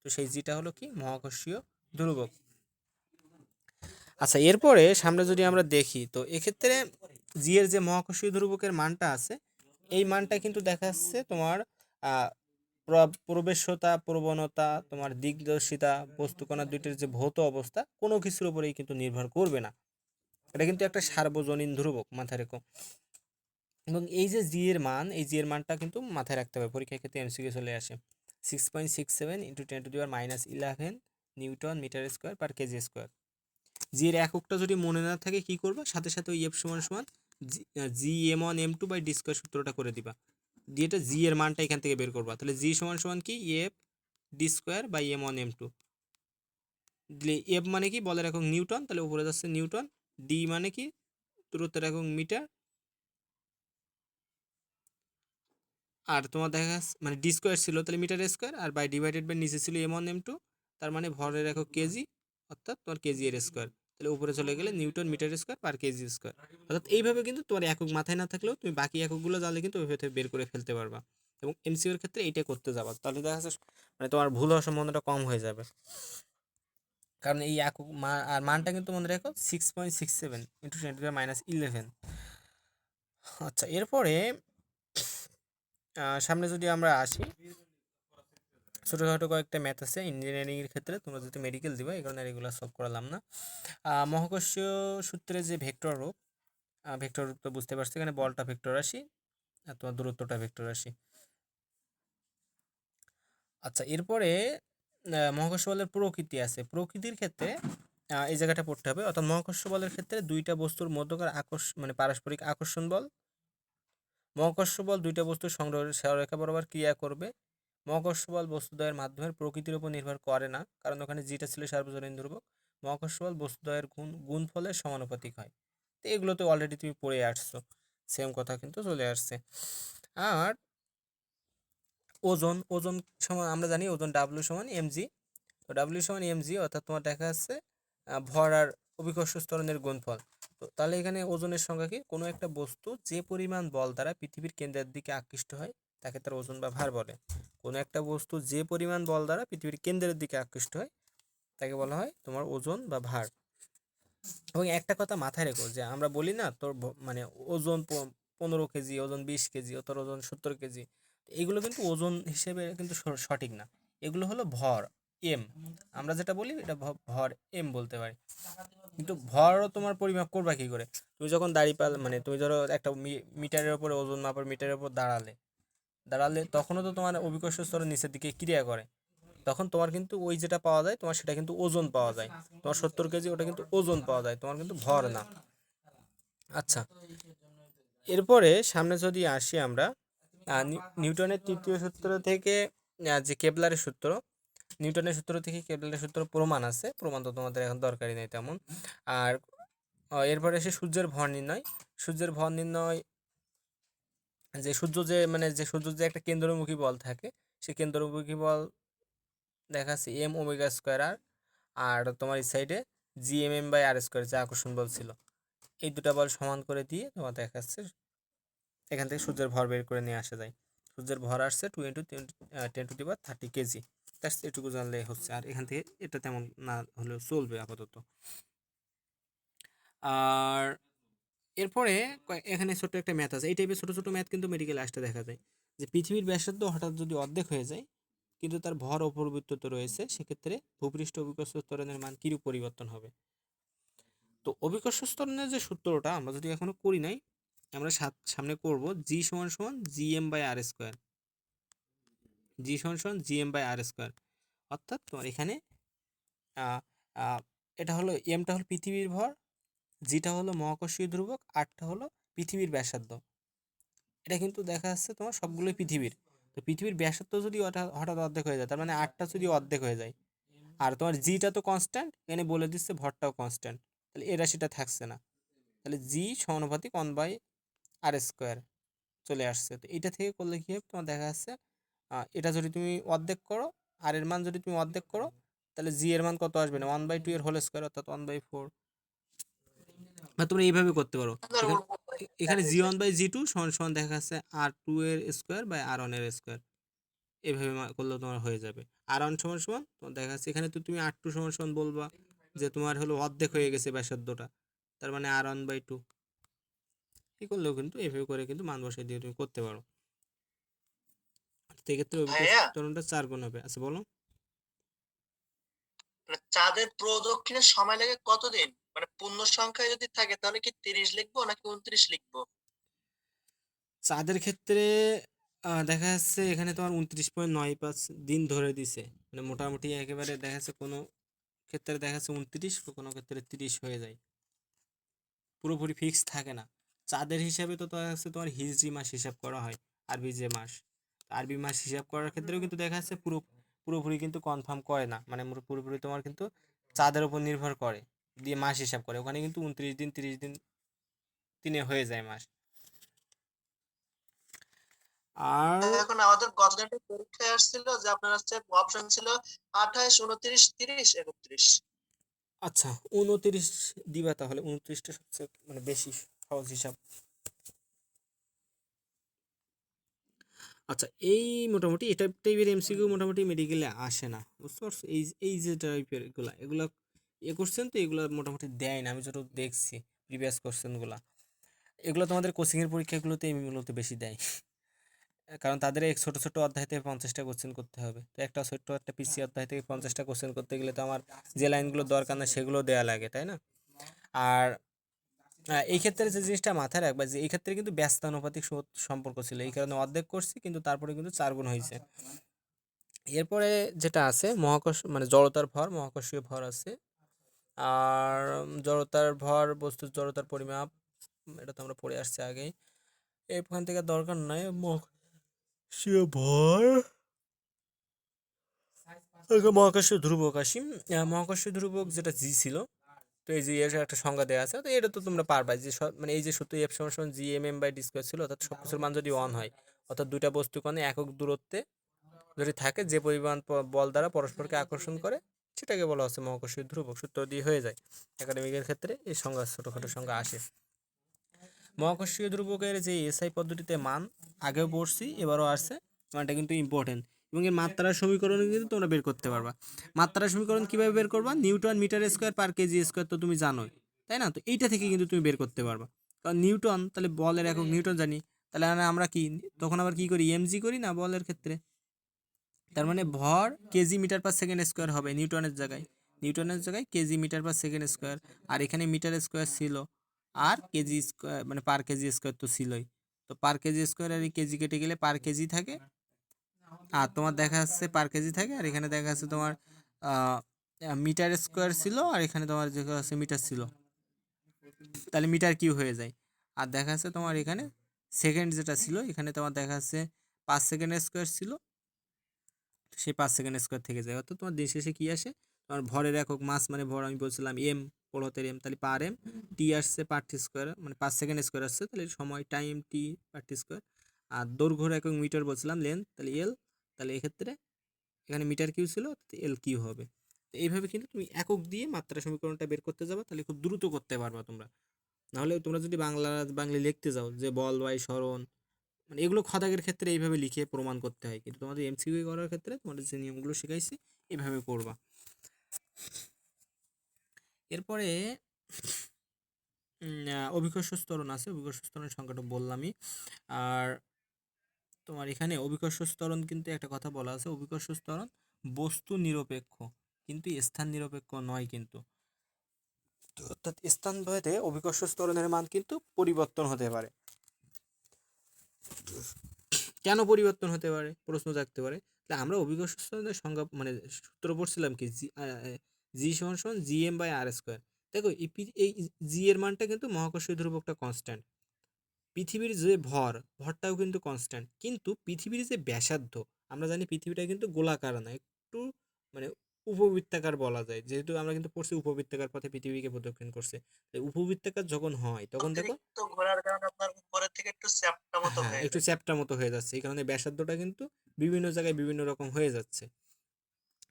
তো সেই জিটা হলো কি? মহাকর্ষীয় ধ্রুবক। আচ্ছা, এরপরে সামনে যদি আমরা দেখি তো এক্ষেত্রে জি এর যে মহাকর্ষীয় ধ্রুবকের মানটা আছে, এই মানটা কিন্তু দেখা যাচ্ছে তোমার প্রবেশ্যতা, প্রবণতা, তোমার দিকদর্শিতা, বস্তুকণা দুইটির যে ভৌত অবস্থা কোনো কিছুর উপরেই কিন্তু নির্ভর করবে না। এটা কিন্তু একটা সার্বজনীন ধ্রুবক, মাথায় রেখো। এবং এই যে জি এর মান, এই জি এর মানটা কিন্তু মাথায় রাখতে হবে, পরীক্ষার ক্ষেত্রে এমসিকিউ চলে আসে। 6.67 × 10⁻11 newton metre square per kg square. G এর এককটা যদি মনে না থাকে কি করবা? সাথে সাথে ওই এফ সমান সমান জি m1 m2/d² সূত্রটা করে দিবা, দিয়ে এটা জি এর মানটা এখান থেকে বের করবা। তাহলে জি সমান সমান কি? F d²/m1 m2। দিলে এফ মানে কি? বলের একক নিউটন, তাহলে উপরে যাচ্ছে নিউটন। ডি মানে কি? দূরত্বের একক মিটার। আর তোমার দেখা যাচ্ছে মানে d² ছিল তাহলে মিটার স্কোয়ার, আর ডিভাইডেড বাই নিচে ছিল m1 m2, তার মানে ভরের একক কেজি, অর্থাৎ তোমার কেজি এর স্কোয়ার। তাহলে উপরে চলে গেলে newton metre square per kg square. অর্থাৎ এইভাবে কিন্তু তোমার একক মাথায় না থাকলেও তুমি বাকি এককগুলো জানলে কিন্তু ওইভাবে বের করে ফেলতে পারবা। এবং এমসিকিউর ক্ষেত্রে এইটা করতে যাবা, তাহলে দেখা যাচ্ছে মানে তোমার ভুল হওয়ার সম্ভাবনাটা কম হয়ে যাবে। কারণ এই একক আর মানটা কিন্তু মনে রাখো 6.67 × 10⁻11। আচ্ছা, এরপরে সামনে যদি আমরা আসি, ছোটোখাটো কয়েকটা ম্যাথ আছে ইঞ্জিনিয়ারিং এর ক্ষেত্রে, তোমরা যদি মেডিকেল দিবা এই কারণে এগুলো সলভ করালাম না। মহাকর্ষীয় সূত্রে যে ভেক্টর রূপ, ভেক্টর রূপ তো বুঝতে পারছো, এখানে বলটা ভেক্টর রাশি আর তোমার দূরত্বটা ভেক্টর রাশি। আচ্ছা, এরপরে মহাকর্ষ বলের প্রকৃতি আছে। প্রকৃতির ক্ষেত্রে এই জায়গাটা পড়তে হবে, অর্থাৎ মহাকর্ষ বলের ক্ষেত্রে দুইটা বস্তুর মধ্যকার মানে পারস্পরিক আকর্ষণ বল। মহাকর্ষ বল দুইটা বস্তুর সরলরেখা বরাবর ক্রিয়া করবে। মহাকর্ষ বল বস্তুদ্বয়ের মাধ্যমের প্রকৃতির উপর নির্ভর করে না, কারণ ওখানে যেটা ছিল সার্বজনীন ধ্রুবক। মহাকর্ষ বল বস্তুদ্বয়ের গুণফলের সমানুপাতিক হয়। তো এগুলো তো অলরেডি তুমি পড়ে আসছো, সেম কথা কিন্তু চলে আসছে। আর ওজন, ওজন সমান আমরা জানি ওজন ডাব্লিউ সমান এমজি। তো ডাব্লিউ সমান এমজি, অর্থাৎ তোমার দেখা যাচ্ছে ভর আর অভিকর্ষ ত্বরণের গুণফল। তো তাহলে এখানে ওজনের সংজ্ঞা কি? কোনো একটা বস্তু যে পরিমাণ বল দ্বারা পৃথিবীর কেন্দ্রের দিকে আকৃষ্ট হয় তাকে তার ওজন বা ভার বলে। কোনো একটা বস্তু যে পরিমাণ বল দ্বারা পৃথিবীর কেন্দ্রের দিকে আকৃষ্ট হয় তাকে বলা হয় তোমার ওজন বা ভার। এবং একটা কথা মাথায় রেখো, যে আমরা বলি না তোর মানে ওজন 15 কেজি, ওজন 20 কেজি, ও তোর ওজন 70 কেজি, এগুলো কিন্তু ওজন হিসেবে কিন্তু সঠিক না। এগুলো হলো ভর, এম। আমরা যেটা বলি এটা ভর এম বলতে পারি, কিন্তু ভরও তোমার পরিমাপ করবা কি করে? তুমি যখন মানে তুমি ধরো একটা মিটারের উপরে ওজন মাপার মিটারের উপর দাঁড়ালে তখনও তো তোমার অভিকর্ষ স্তরের নিচের দিকে ক্রিয়া করে, তখন তোমার কিন্তু ওই যেটা পাওয়া যায় তোমার সেটা কিন্তু ওজন পাওয়া যায়। তোমার 70 কেজি ওটা কিন্তু ওজন পাওয়া যায়, তোমার কিন্তু ভর না। আচ্ছা, এরপরে সামনে যদি আসি আমরা, নিউটনের তৃতীয় সূত্র থেকে যে কেপলারের সূত্র, নিউটনের সূত্র থেকে কেপলারের সূত্র প্রমাণ আছে, প্রমাণ তো তোমাদের এখন দরকারই নেই তেমন। আর এরপরে এসে সূর্যের ভর নির্ণয়। সূর্যের ভর নির্ণয়, যে সূর্য যে একটা কেন্দ্রমুখী বল থাকে, সেই কেন্দ্রমুখী বল দেখা যাচ্ছে এম ওমেগা স্কোয়ার আর, আর তোমার এই সাইডে G M M by R square যে আকর্ষণ বল ছিল, এই দুটা বল সমান করে দিয়ে তোমার দেখা যাচ্ছে এখান থেকে সূর্যের ভর বের করে নিয়ে আসা যায়। সূর্যের ভর আসছে 2 × 10⁻³ জাস্ট এটুকু জানলে হচ্ছে, আর এখান থেকে এটা তেমন না হলেও চলবে আপাতত। আর এরপরে এখানে ছোট্ট একটা ম্যাথ আছে, এই টাইপের ছোট ছোট ম্যাথ কিন্তু মেডিকেল আসতে দেখা যায়, যে পৃথিবীর ব্যাসার্ধ হঠাৎ যদি অর্ধেক হয়ে যায় কিন্তু তার ভর অপরিবর্তিত রয়েছে, সেক্ষেত্রে ভূপৃষ্ঠ অভিকর্ষ ত্বরণের মান কিরূপ পরিবর্তন হবে? তো অভিকর্ষ ত্বরণের যে সূত্রটা আমরা যদি এখনো করি নাই, আমরা সামনে করব। জি সমান সমান G M by R square, G সমান সমান G M by R square. অর্থাৎ তোমার এখানে এটা হলো, এমটা হলো পৃথিবীর ভর, জিটা হলো মহাকর্ষীয় ধ্রুবক, আরটা হলো পৃথিবীর ব্যাসার্ধ। এটা কিন্তু দেখা যাচ্ছে তোমার সবগুলোই পৃথিবীর। তো পৃথিবীর ব্যাসার্ধ যদি হঠাৎ অর্ধেক হয়ে যায়, তার মানে আরটা যদি অর্ধেক হয়ে যায়, আর তোমার জিটা তো কনস্ট্যান্ট, এখানে বলে দিচ্ছে ভরটাও কনস্ট্যান্ট, তাহলে এ রাশিটা থাকছে না, তাহলে জি সমানুপাতিক 1/r² চলে আসছে। তো এটা থেকে করলে কি হবে, তোমার দেখা যাচ্ছে এটা যদি তুমি অর্ধেক করো, আর এর মান যদি তুমি অর্ধেক করো, তাহলে জি এর মান কত আসবে না, 1/2 এর হোল স্কোয়ার, অর্থাৎ 1/4। বা তোমরা এইভাবে করতে পারো, এখানে জি1/জি2 সমান সমান দেখা যাচ্ছে আর2 এর স্কোয়ার বাই আর1 এর স্কোয়ার, এভাবে করলেও তোমার হয়ে যাবে। আর1 সমান সমান তোমার দেখা যাচ্ছে এখানে তো তুমি আর2 সমান সমান বলবা যে তোমার হলো অর্ধেক হয়ে গেছে ব্যাসার্ধটা, তার মানে আর1/2। এই করলেও কিন্তু এভাবে করে কিন্তু মান বসাই দিয়ে তুমি করতে পারো। সেক্ষেত্রে অভিকর্ষ ভাইয়া, ত্বরণটা 4 গুণ হবে। আচ্ছা বলো। মানে চাঁদের প্রদক্ষিণের সময় লাগে কতদিন? মানে পূর্ণ সংখ্যায় যদি থাকে তাহলে কি 30 লিখবো নাকি 29 লিখবো? চাঁদের ক্ষেত্রে দেখা যাচ্ছে এখানে তোমার 29.95 দিন ধরে দিছে, মানে মোটামুটি একেবারে দেখা যাচ্ছে কোনো ক্ষেত্রে দেখা যাচ্ছে 29, কোনো ক্ষেত্রে 30 হয়ে যায়, পুরোপুরি ফিক্স থাকে না। চাঁদের হিসাবে তো দেখা যাচ্ছে তোমার হিজরি মাস হিসাব করা হয়, আরবি যে মাস, আরবি মাস হিসাব করার ক্ষেত্রেও কিন্তু দেখা যাচ্ছে পুরোপুরি কিন্তু কনফার্ম করে না, মানে পুরোপুরি তোমার কিন্তু চাঁদের উপর নির্ভর করে, দিয়ে মাস হিসাব করে, ওখানে কিন্তু 29 দিন 30 দিন দিনে হয়ে যায় মাস। আর এখন আমাদের গতদিন একটা পরীক্ষায় আসছিল যে আপনার হচ্ছে অপশন ছিল 28, 29, 30, 31। আচ্ছা, 29 দিবা, তাহলে 29টা সবচেয়ে মানে বেশি সহজ হিসাব। আচ্ছা, এই মোটামুটি এটা টাইপের এমসিকিউ মোটামুটি মেডিকেলে আসে না, বুঝতে পারছো? এই যে টাইপের এগুলা কোশ্চেন তো এগুলো মোটামুটি দেয় না, আমি যত দেখছি প্রিভিয়াস কোশ্চেনগুলা, এগুলো তোমাদের কোচিংয়ের পরীক্ষাগুলোতে এমনিগুলোতে বেশি দেয়। কারণ তাদের এই ছোট ছোট অধ্যায় থেকে 50টা কোশ্চেন করতে হবে। তো একটা ছোট্ট একটা পিসি অধ্যায় থেকে 50টা কোশ্চেন করতে গেলে তো আমার যে লাইনগুলো দরকার না সেগুলো দেওয়া লাগে, তাই না? আর এই ক্ষেত্রে যে জিনিসটা মাথায় রাখবা যে এই ক্ষেত্রে কিন্তু ব্যস্তানুপাতিক সম্পর্ক ছিল, এই কারণে অর্ধেক করছি কিন্তু তারপরে কিন্তু 4 গুণ হয়েছে। এরপরে যেটা আছে মহাকর্ষ মানে জড়তার ভর, মহাকর্ষীয় ভর আছে। আর জড়তার ভর, বস্তুর জড়তার পরিমাপ, এটা তো আমরা পড়ে আসছি আগেই, এখান থেকে দরকার নাই। মহাকর্ষীয় ভর, মহাকর্ষীয় ধ্রুবক আসি। মহাকর্ষীয় ধ্রুবক যেটা জি ছিল, তো এই যে এর একটা সংজ্ঞা দেওয়া আছে, তো এটা তো তোমরা পারবা যে মানে এই যে সূত্র এফ সমান G M M by D square ছিল, অর্থাৎ সবকিছুর মান যদি 1 হয়, অর্থাৎ দুইটা বস্তু কোণে একক দূরত্বে যদি থাকে, যে পরিমাণ বল দ্বারা পরস্পরকে আকর্ষণ করে সেটাকে বলা হচ্ছে মহাকর্ষীয় ধ্রুবক। সূত্র দিয়ে হয়ে যায়। একাডেমিকের ক্ষেত্রে এই সংজ্ঞা ছোটখাটো সংজ্ঞা আসে। মহাকর্ষীয় ধ্রুবকের যে এসআই পদ্ধতিতে মান আগেও পড়ছি, এবারও আসছে, মানটা কিন্তু ইম্পর্টেন্ট। এবং এর মাত্রার সমীকরণ কিন্তু তোমরা বের করতে পারবা। মাত্রার সমীকরণ কিভাবে বের করবা? Newton metre square per kg square তো তুমি জানোই, তাই না? তো এইটা থেকে কিন্তু তুমি বের করতে পারবা। কারণ নিউটন, তাহলে বলের একক নিউটন জানি, তাহলে আমরা কি তখন আবার কি করি? এমজি করি না বলের ক্ষেত্রে? তার মানে ভর kg metre per second square হবে নিউটনের জায়গায় kg metre per second square. আর এখানে মিটার স্কোয়ার ছিল, আর কেজি স্কোয়ার মানে পার কেজি স্কোয়ার তো ছিলই। তো পার কেজি স্কোয়ার আর এই কেজি কেটে গেলে পার কেজি থাকে, আর তোমার দেখা যাচ্ছে পার কেজি থাকে, আর এখানে দেখা যাচ্ছে তোমার মিটার স্কোয়ার ছিল, আর এখানে তোমার যে আছে মিটার ছিল, তাহলে মিটার কিউ হয়ে যায়। আর দেখা যাচ্ছে তোমার এখানে সেকেন্ড যেটা ছিল, এখানে তোমার দেখা যাচ্ছে 5 সেকেন্ড স্কোয়ার ছিল, সেই 5 সেকেন্ড স্কোয়ার থেকে যায়। অর্থাৎ তোমার দিন শেষে কি আসে? তোমার ভরের একক মাস মানে ভর, আমি বলছিলাম এম, পড়তের এম, তাহলে পার এম, টি আসছে পার টি স্কোয়ার মানে 5 সেকেন্ড স্কোয়ার আসছে, তাহলে সময় টাইম টি পার টি স্কোয়ার। আর দৈর্ঘ্যের একক মিটার বলছিলাম লেন্থ, তাহলে এল, তাহলে এক্ষেত্রে এখানে মিটার কিউ ছিল, এল কিউ হবে। তো এইভাবে কিন্তু তুমি একক দিয়ে মাত্রা সমীকরণটা বের করতে যাবা, তাহলে খুব দ্রুত করতে পারবা তোমরা। নাহলে তোমরা যদি বাংলা লিখতে যাও যে বল বাই সরণ, মানে এগুলো খদাগের ক্ষেত্রে এইভাবে লিখে প্রমাণ করতে হয়, কিন্তু তোমাদের এমসিকিউ করার ক্ষেত্রে তোমাদের যে নিয়মগুলো শিখাইছি এইভাবে করবা। এরপরে অভিকর্ষ স্তরণ আছে, অভিকর্ষ স্তরণের সংখ্যাটা বললামই। আর তোমার এখানে অভিকর্ষ স্তরণ কিন্তু একটা কথা বলা আছে, অভিকর্ষ স্তরণ বস্তু নিরপেক্ষ কিন্তু স্থান নিরপেক্ষ নয় কিন্তু। অর্থাৎ স্থান ভেদে অভিকর্ষ স্তরণের মান কিন্তু পরিবর্তন হতে পারে। কেন পরিবর্তন হতে পারে প্রশ্ন জাগতে পারে। তাহলে আমরা অভিকর্ষ স্তরণের সংজ্ঞা মানে সূত্র পড়ছিলাম কি, জি সমান সমান G M by R square. দেখো এই জি এর মানটা কিন্তু মহাকর্ষীয় ধ্রুবকটা কনস্ট্যান্ট, পৃথিবীর যে ভরটাও কিন্তু কনস্ট্যান্ট, কিন্তু পৃথিবীর যে ব্যাসার্ধ, আমরা জানি পৃথিবীটা কিন্তু গোলাকার না, একটু মানে উপবৃত্তাকার বলা যায়, যেহেতু আমরা কিন্তু পড়ছি উপবৃত্তাকার পথে পৃথিবীকে প্রদক্ষিণ করছে। তাই উপবৃত্তাকার যখন হয় তখন দেখো, অতিরিক্ত ঘোরার কারণে আপনার উপরের থেকে একটু চ্যাপ্টা মতো হ্যাঁ হয়ে একটু যায়। চ্যাপ্টা মতো হয়ে যাচ্ছে, এই কারণে ব্যাসার্ধটা কিন্তু বিভিন্ন জায়গায় বিভিন্ন রকম হয়ে যাচ্ছে।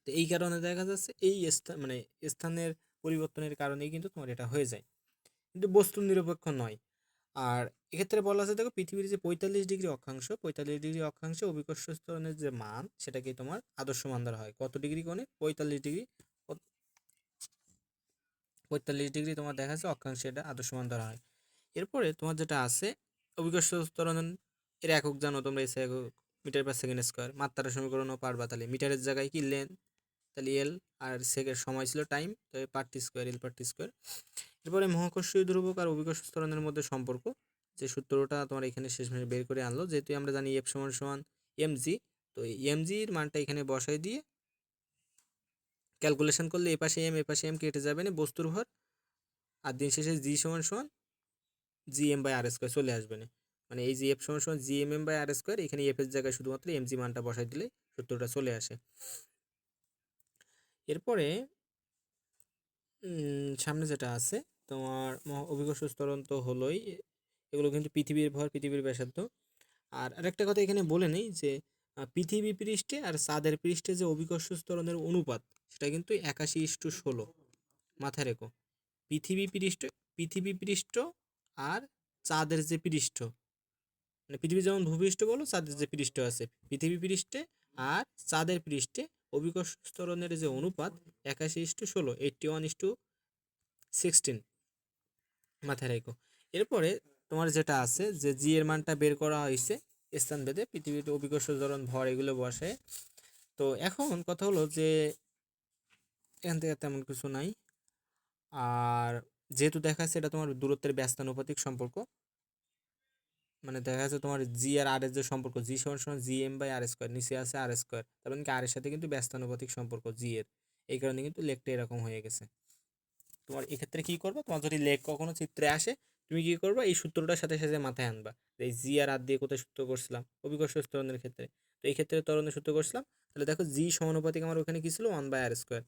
তো এই কারণে দেখা যাচ্ছে এই মানে স্থানের পরিবর্তনের কারণেই কিন্তু তোমার এটা হয়ে যায়, কিন্তু বস্তু নিরপেক্ষ নয়। আর এক্ষেত্রে বলা আছে দেখো, পৃথিবীর যে 45 ডিগ্রি অক্ষাংশ, 45 ডিগ্রি অক্ষাংশে অভিকর্ষ স্তরণের যে মান সেটাকে তোমার আদর্শ মান ধরা হয়। কত ডিগ্রি কোণে? 45 ডিগ্রি। 45 ডিগ্রি তোমার দেখা যাচ্ছে অক্ষাংশে এটা আদর্শ মান ধরা হয়। এরপরে তোমার যেটা আছে অভিকর্ষ ত্বরণ, এর একক জানো তোমরা, এসে একক মিটার পার সেকেন্ড স্কোয়ার। মাত্রার সমীকরণও পারবা, তাহলে মিটারের জায়গায় কি লেন্থ, তাহলে এল, আর সেকেন্ড সময় ছিল টাইম, তাহলে পার টি স্কোয়ার, এল পার টি স্কোয়ার। এরপরে মহাকর্ষীয় ধ্রুবক আর অভিকর্ষ ত্বরণের মধ্যে সম্পর্ক, যে সূত্রটা তোমার এখানে শেষমেশ বের করে আনলো, যেহেতু আমরা জানি এফ সমান সমান এম জি, তো এম জির মানটা এখানে বসাই দিয়ে ক্যালকুলেশন করলে এ পাশে এম কেটে যাবে না বস্তুর ভর, আর দিন শেষে জি সমান সমান G M by R square চলে আসবে না। মানে এই জি এফ সমান সমান G M by R square, এখানে এফ এর জায়গায় শুধুমাত্র এম জি মানটা বসাই দিলে সূত্রটা চলে আসে। এরপরে সামনে যেটা আছে তোমার অভিকর্ষ ত্বরণ তো হলোই, এগুলো কিন্তু পৃথিবীর ভর, পৃথিবীর ব্যাসার্ধ। আর আরেকটা কথা এখানে বলে নেই যে পৃথিবী পৃষ্ঠে আর চাঁদের পৃষ্ঠে যে অভিকর্ষ ত্বরণের অনুপাত, সেটা কিন্তু 81:16। মাথায় রেখো, পৃথিবী পৃষ্ঠ, পৃথিবী পৃষ্ঠ আর চাঁদের যে পৃষ্ঠ, মানে পৃথিবী যেমন ভূপৃষ্ঠ বলো, চাঁদের যে পৃষ্ঠ আছে, পৃথিবী পৃষ্ঠে আর চাঁদের পৃষ্ঠে অভিকর্ষ ত্বরণের যে অনুপাত 81:16, 81:16, মাথায় রেখো। এরপরে তোমার যেটা আছে যে জি এর মানটা বের করা হয়েছে, স্থান ভেদে পৃথিবীর অভিকর্ষ ত্বরণ ভর এগুলো বসে। তো এখন কথা হলো যে এখান থেকে তেমন কিছু নাই। আর যেহেতু দেখা যাচ্ছে এটা তোমার দূরত্বের ব্যস্তানুপাতিক সম্পর্ক, মানে দেখা যাচ্ছে তোমার জি আর আর এর যে সম্পর্ক, জি সমান সমান G M by R square, নিচে আছে আর স্কোয়ার, তার মানে কি আর এর সাথে কিন্তু ব্যস্তানুপাতিক সম্পর্ক জি এর, এই কারণে কিন্তু লেখটা এরকম হয়ে গেছে। তোমার এক্ষেত্রে কি করবে, তোমার যদি লেখ কখনো চিত্রে আসে তুমি কি করবে, এই সূত্রটার সাথে সাথে মাথায় আনবা। এই জি আর আর দিয়ে কোথায় সূত্র করছিলাম, অভিকর্ষ ত্বরণের ক্ষেত্রে। তো এই ক্ষেত্রে ত্বরণের সূত্র করছিলাম, তাহলে দেখো জি সমানুপাতিক আমার ওখানে কি ছিল, ওয়ান বাই আর স্কোয়ার।